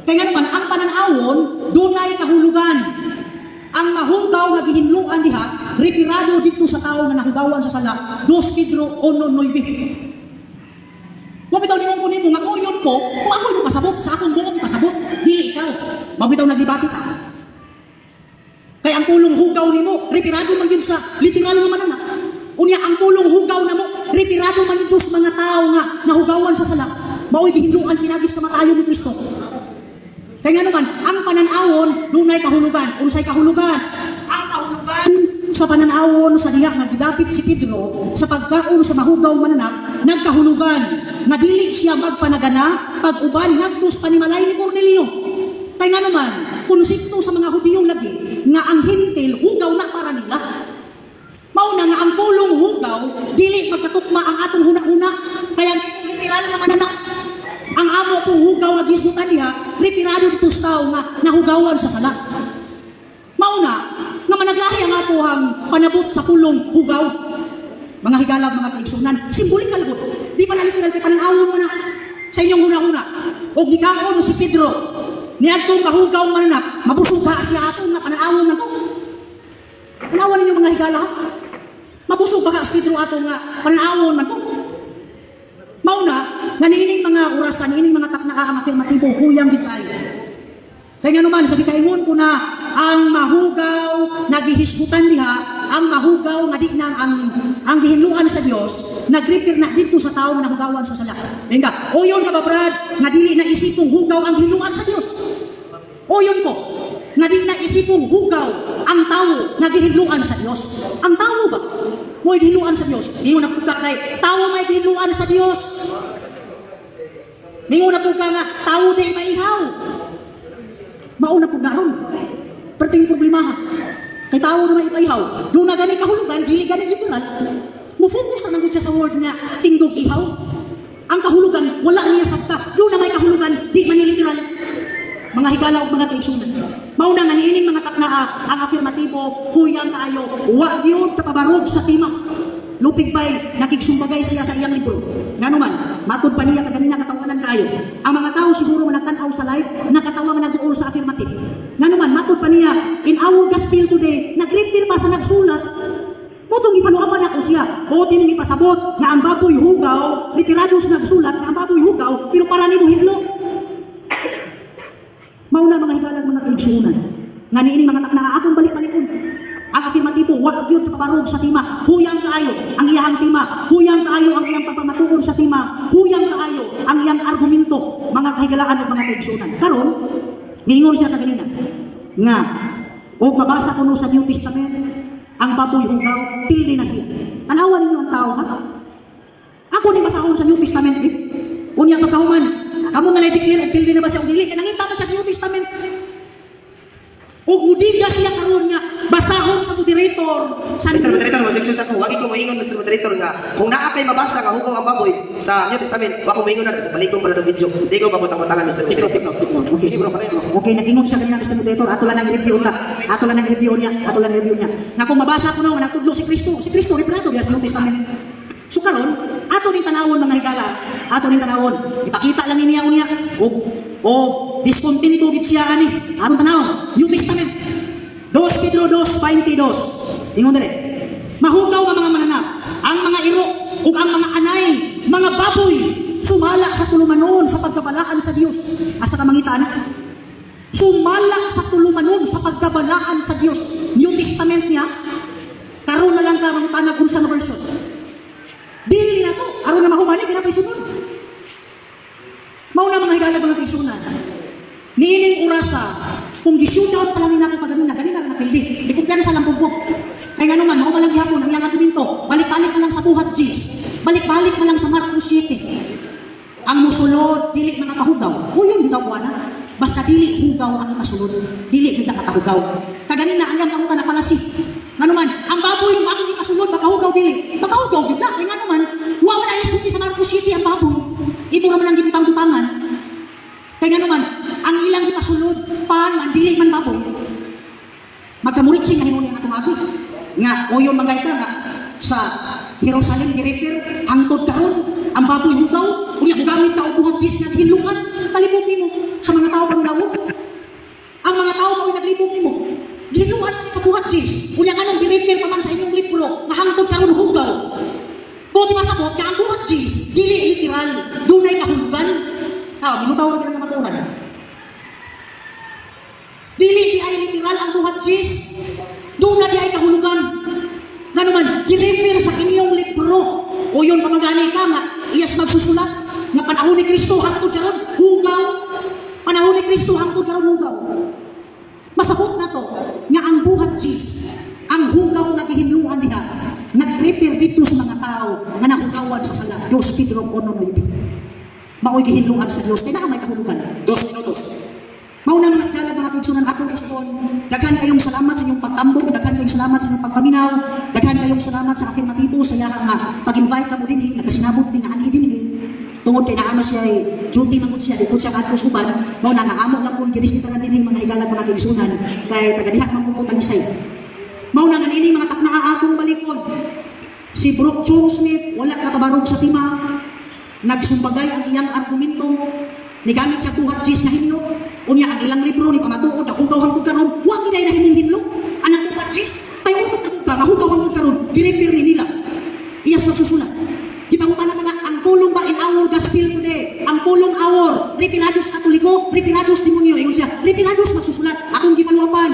Kaya nga naman, ang pananawon, dunay kahulugan. Ang mahugaw nga gihinluan diha, retirado dito sa tao na nahugawan sa sala, 2 Pedro 1:9. Kung bitaw ni mong kunin mo, nga kuyon ko, kung ako yung pasabot, sa akong buong ipasabot, dili ikaw. Mabitaw na debate ta. Kaya ang pulong hugaw ni mo, retirado man yun sa literal nga mananak. Unya, ang pulong hugaw na mo, retirado man yun sa mga tao nga nahugawan sa sala. Mao'y gihinduan, pinagis kamatayo ni Kristo. Kaya nga naman, ang pananawon, dunay kahulugan. Unsay kahulugan? Ang kahulugan sa pananawon sa diha nga gidapit si Pedro sa pagkaon sa mahugaw mananak, nagkahulugan nga dili siya magpanagana pag-uban nagtus panimalay ni Cornelio. Kaya nga naman, konsepto sa mga Hudiyong lagi nga ang hintil hugaw na para nila. Mauna nga ang pulong hugaw dili magkatukma ang atong huna-huna. Kaya literal na mananak ang amo kong hugaw nga gismutan diha, retirado dito sa tao nga nahugawan sa sala. Mauna, nga managlahi ang ato ang panabot sa pulong hugaw. Mga higalag, mga kaigsunan, simbolikal po. Di pa na literal kay pananawon mo na sa inyong huna-huna. O gikaon si Pedro, niadtong mahugaw mananak, mabusog ba siya ato nga pananawon na to? Panawan ninyo mga higala, mabusog ba ka si Pedro ato nga pananawon na to? Mauna, nga niining mga orasan, niining mga taknaa ang afirmatibo, huyang di kayo. Kaya nga naman, sa di kaingon ko na ang mahugaw nagihisgutan diha, ang mahugaw nga di na ang gihinluan sa Dios, nagrefer na dito sa tao nga nahugawan sa sala. Kaya nga, oyon ka ba Brad, nga dili na isipong hugaw ang gihinluan sa Dios. Oyon ko, nga di na isipong hugaw ang tao nga gihinluan sa Dios. Ang tao ba? Mo'y gihinluan sa Dios. Ngayon na puka kay, tao may gihinluan sa Dios. Ngayon na puka nga, tao di maihaw. Mauna po na ron. Pero yung problema ha. Kay tao na maipahihaw. Doon na gani kahulugan, dili gani literal. Mo-focus na nangod siya sa word nga tindog ihaw. Ang kahulugan, wala niya sabta. Doon na may kahulugan, di man literal. Mga higala o mga kaigsunan. Mauna nga niining mga taknaa, ang afirmatibo, huyang kaayo, wa yun kapabarog sa tima. Lupig pa'y nakigsumbagay siya sa iyang libro. Nga naman, matod pa niya kaganina katawanan kayo. Ang mga tao siguro nga nagtanaw sa live, nakatawa nga nag-uol sa affirmative. Nga naman, matod pa niya, in our gospel today, nag-refer pa sa nagsulat, Tanawan ako siya. O tinong ipasabot nga ang baboy hugaw, literados nagsulat nga ang baboy hugaw, pero para nimo hidlo. Mauna mga higalag mga kaigsuunan. Nga niini mga takna akong balik-balikon. Ang afirmatibo, wag yun kabarog sa tima. Huyang kaayo ang iyang tima. Huyang kaayo ang iyang pagpamatuon sa tima. Huyang kaayo ang iyang argumento. Mga kahigalaan o mga kaigsuunan. Karon, ningon siya kanina nga, o mabasa ko no sa New Testament, ang baboy hugaw, pildi na siya. Tanawan ninyo ang tao, ha? Ako ni basahon sa New Testament, unya pagkahuman, kamo nga declare, pildi na ba siya o dili? Kaya nangita ka sa New Testament, ug mudiga siya karon nga basahon sa moderator sa Mr. Moderator, objection sa ko. Wag ko moingon, Mr. Moderator, nga kung naa kay mabasa nga hugaw ang baboy sa New Testament, wag ko moingon na sa balikong para ng video. Hindi ko pabutang-butangan, Mr. Tikno, Moderator. tikno, tikno. Sige bro, pareho. Okay, nag-ingon siya kanina Mr. Moderator, ato lang ang review ta. Ato lang ang review niya, ato lang ang review niya. Nga kung mabasa ko na nga nagtudlo si Kristo reprado diya sa New Testament. So karon, ato ning tanawon mga higala, ato ning tanawon. Ipakita lang niya unya. O discontento gid siya ani. Aron tanawon, New Testament. 2 Pedro 2:22. Ingon dire. Mahugaw nga mga mananap, ang mga iro ug ang mga anay, mga baboy sumala sa tulumanon sa pagkabalaan sa Dios. Asa ka mangita na? Sumala sa tulumanon sa pagkabalaan sa Dios. New Testament niya, karon na lang ka mangutana kung sa version. Dili na to, aron na mahumani kina sunod. Mao na mga higala mga kaigsunan. Niining orasa, kung gisudaw pa lang nako pagamin na ganina ra napildi. Di ko plano sa lampog ko. Ay nga naman, mao malang gihapon ang iyang argumento. Balik-balik na lang sa buhat Gs. Balik-balik na lang sa Marcos 7. Ang musulod, dili mga kahugaw. Uyon bitaw ko na. Basta dili hugaw ang masulod. Dili kita katahugaw. Kaganina ang iyang kamutan na falasi. Nga naman, ang baboy kung ang ikasulod, makahugaw dili. Makahugaw gid na. Kaya nga naman, wa man ay sulti sa Marcos 7 ang baboy. Ito naman ang gibutang-butangan. Kaya nga naman, ang ilang ipasulod, man dili man baboy. Magkamuritsi nga hinuli ang atong abi. Nga, o yung magay ka nga, sa Jerusalem, girefer, hangtod karon ang baboy hugaw, unya gamit ka o buhat Gs na hinlukan, talibog nimo sa mga tao panunawog. Ang mga tao mo naglibog nimo, gihinlukan sa buhat Gs. Unya nga nung girefer pa man sa inyong libro, nga hangtod karon hugaw. Buti masabot, nga ang buhat Gs, dili literal, dunay kahulugan. Minutaw na ka maturan. Dili di ay literal ang buhat Gs. Doon na di ay kahulugan. Nga naman, i-refer sa inyong libro. O yun, pamagani ka nga, iyas magsusulat. Nga panahon ni Kristo, hangtod karon hugaw. Panahon ni Kristo, hangtod karon hugaw. Masabot na to, nga ang buhat Gs, ang hugaw na gihinluan niya, nag-refer dito sa mga tao nga nahugawan sa sala. 2 Pedro 1:9. Mao'y gihinluan sa Diyos, kaya na may kahulugan. 2 minutos. Maunang nagkalag mga kaigsunan akong gusto. Daghan kayong salamat sa inyong pagtambok, daghan kayong salamat sa inyong pagpaminaw, daghan kayong salamat sa afirmatibo sa iya nga pag-invite ka mo din, nakasinabot din nga ani din tungod kay naama siya duty man siya dito siya kadto suban, mao na nga amo lang kun girespeto na din mga higalag mga kaigsunan kay tagadiha man pud talisay. Mao na nga ini mga taknaa akong balikon. Si Brooke Smith wala katabarog sa tima. Nagsumbagay ang iyang argumento. Nigamit siya buhat Gs nga himno. Unya ang ilang libro ni pamatuod akong gawang karon wa gid na hinhimlo anak buhat Gs tayo utot ka hugaw ang karon direfer ni nila iyas magsusulat di pangutan na nga ang pulong ba in our gospel today ang pulong our Retirados Katoliko Retirados Demonyo ayon siya Retirados magsusulat akong gipaluwapan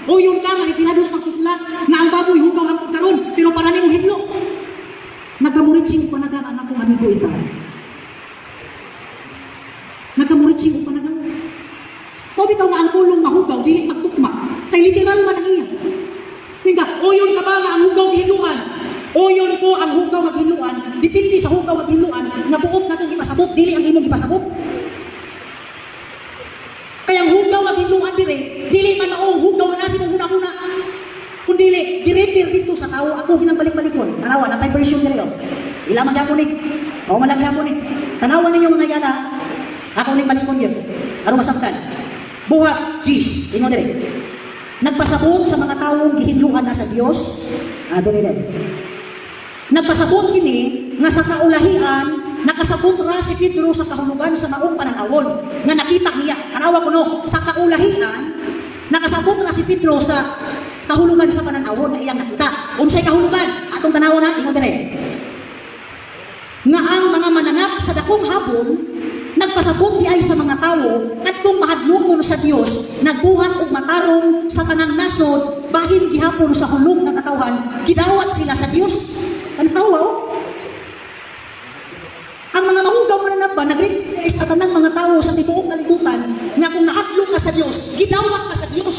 o yun ka nga Retirados magsusulat na ang baboy hugaw ang karon pero para nimo hidlo nagamurit sing panagang ang akong amigo ita nagamurit sing panagang. O bitaw nga ang pulong mahugaw, dili magtukma. Kay literal man ang iya. Nga, oyon ka ba nga ang hugaw gihinuan? Oyon ko ang hugaw maghinuan, dipindi sa hugaw maghinuan, nga buot na itong ipasabot, dili ang imong ipasabot. Kaya ang hugaw maghinuan dire, dili man maong hugaw na nasi mong huna-huna. Kung dili, direfer dito sa tao, ako ginambalik-balikon. Tanawa, na 5 version nila yun. Ilamang yapon eh. O malang yapon eh. Tanawa ninyo mga gana, ako ning balikon yun. Ano masaktan? Buhat Gs, ingon dire. Nagpasabot sa mga taong gihinluan na sa Dios. Dire. Nagpasabot kini nga sa kaulahian nakasabot ra si Pedro sa kahulugan sa maong pananawon nga nakita niya. Tanawa ko no, sa kaulahian nakasabot ra si Pedro sa kahulugan sa pananawon na iyang nakita. Unsay kahulugan? atong tanaw na, imo dire. Nga ang mga mananap sa dakong habon, nagpasabot di ay sa mga tao, at kung mahadlokon sa Dios, nagbuhat og matarong sa tanang nasod, bahin gihapon sa hulog ng katawhan, gidawat sila sa Dios. Tanawa, ang mga mahugaw mananap ba, nag-recognize sa tanang mga tao sa tibuok kalibutan, nga kung nahadlok ka sa Dios, gidawat ka sa Dios.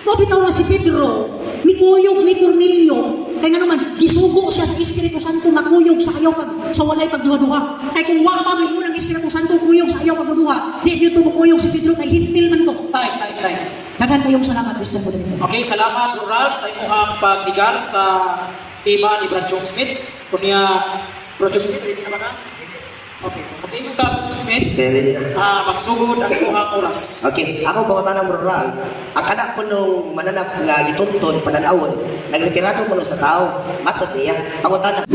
Mabitaw na si Pedro, mikuyog ni Cornelio, kaya nga naman, gisugo siya sa Espiritu Santo, makuyog sa ayaw sa walay pagduha-duha. Kaya kung wala pa mo ng Espiritu Santo, kuyog sa ayaw pagduha, di dito mo kuyog si Pedro, kay hintil man ko. Time. Dagan kayong salamat, Mr. Moderator. Okay, salamat Bro Ralph sa imong pagdigal sa tema ni Brad Chong Smith. Kunya Brad Chong Smith, ready na ba ka? Okay. At imong ka Brad Chong Smith, Kaya na. magsugod ang imong oras. Okay, ako pangutana ng moral. Ang kada ko nung mananap nga gituntun, pananawon, nagretirado ko sa tao, matot niya. Pangutana.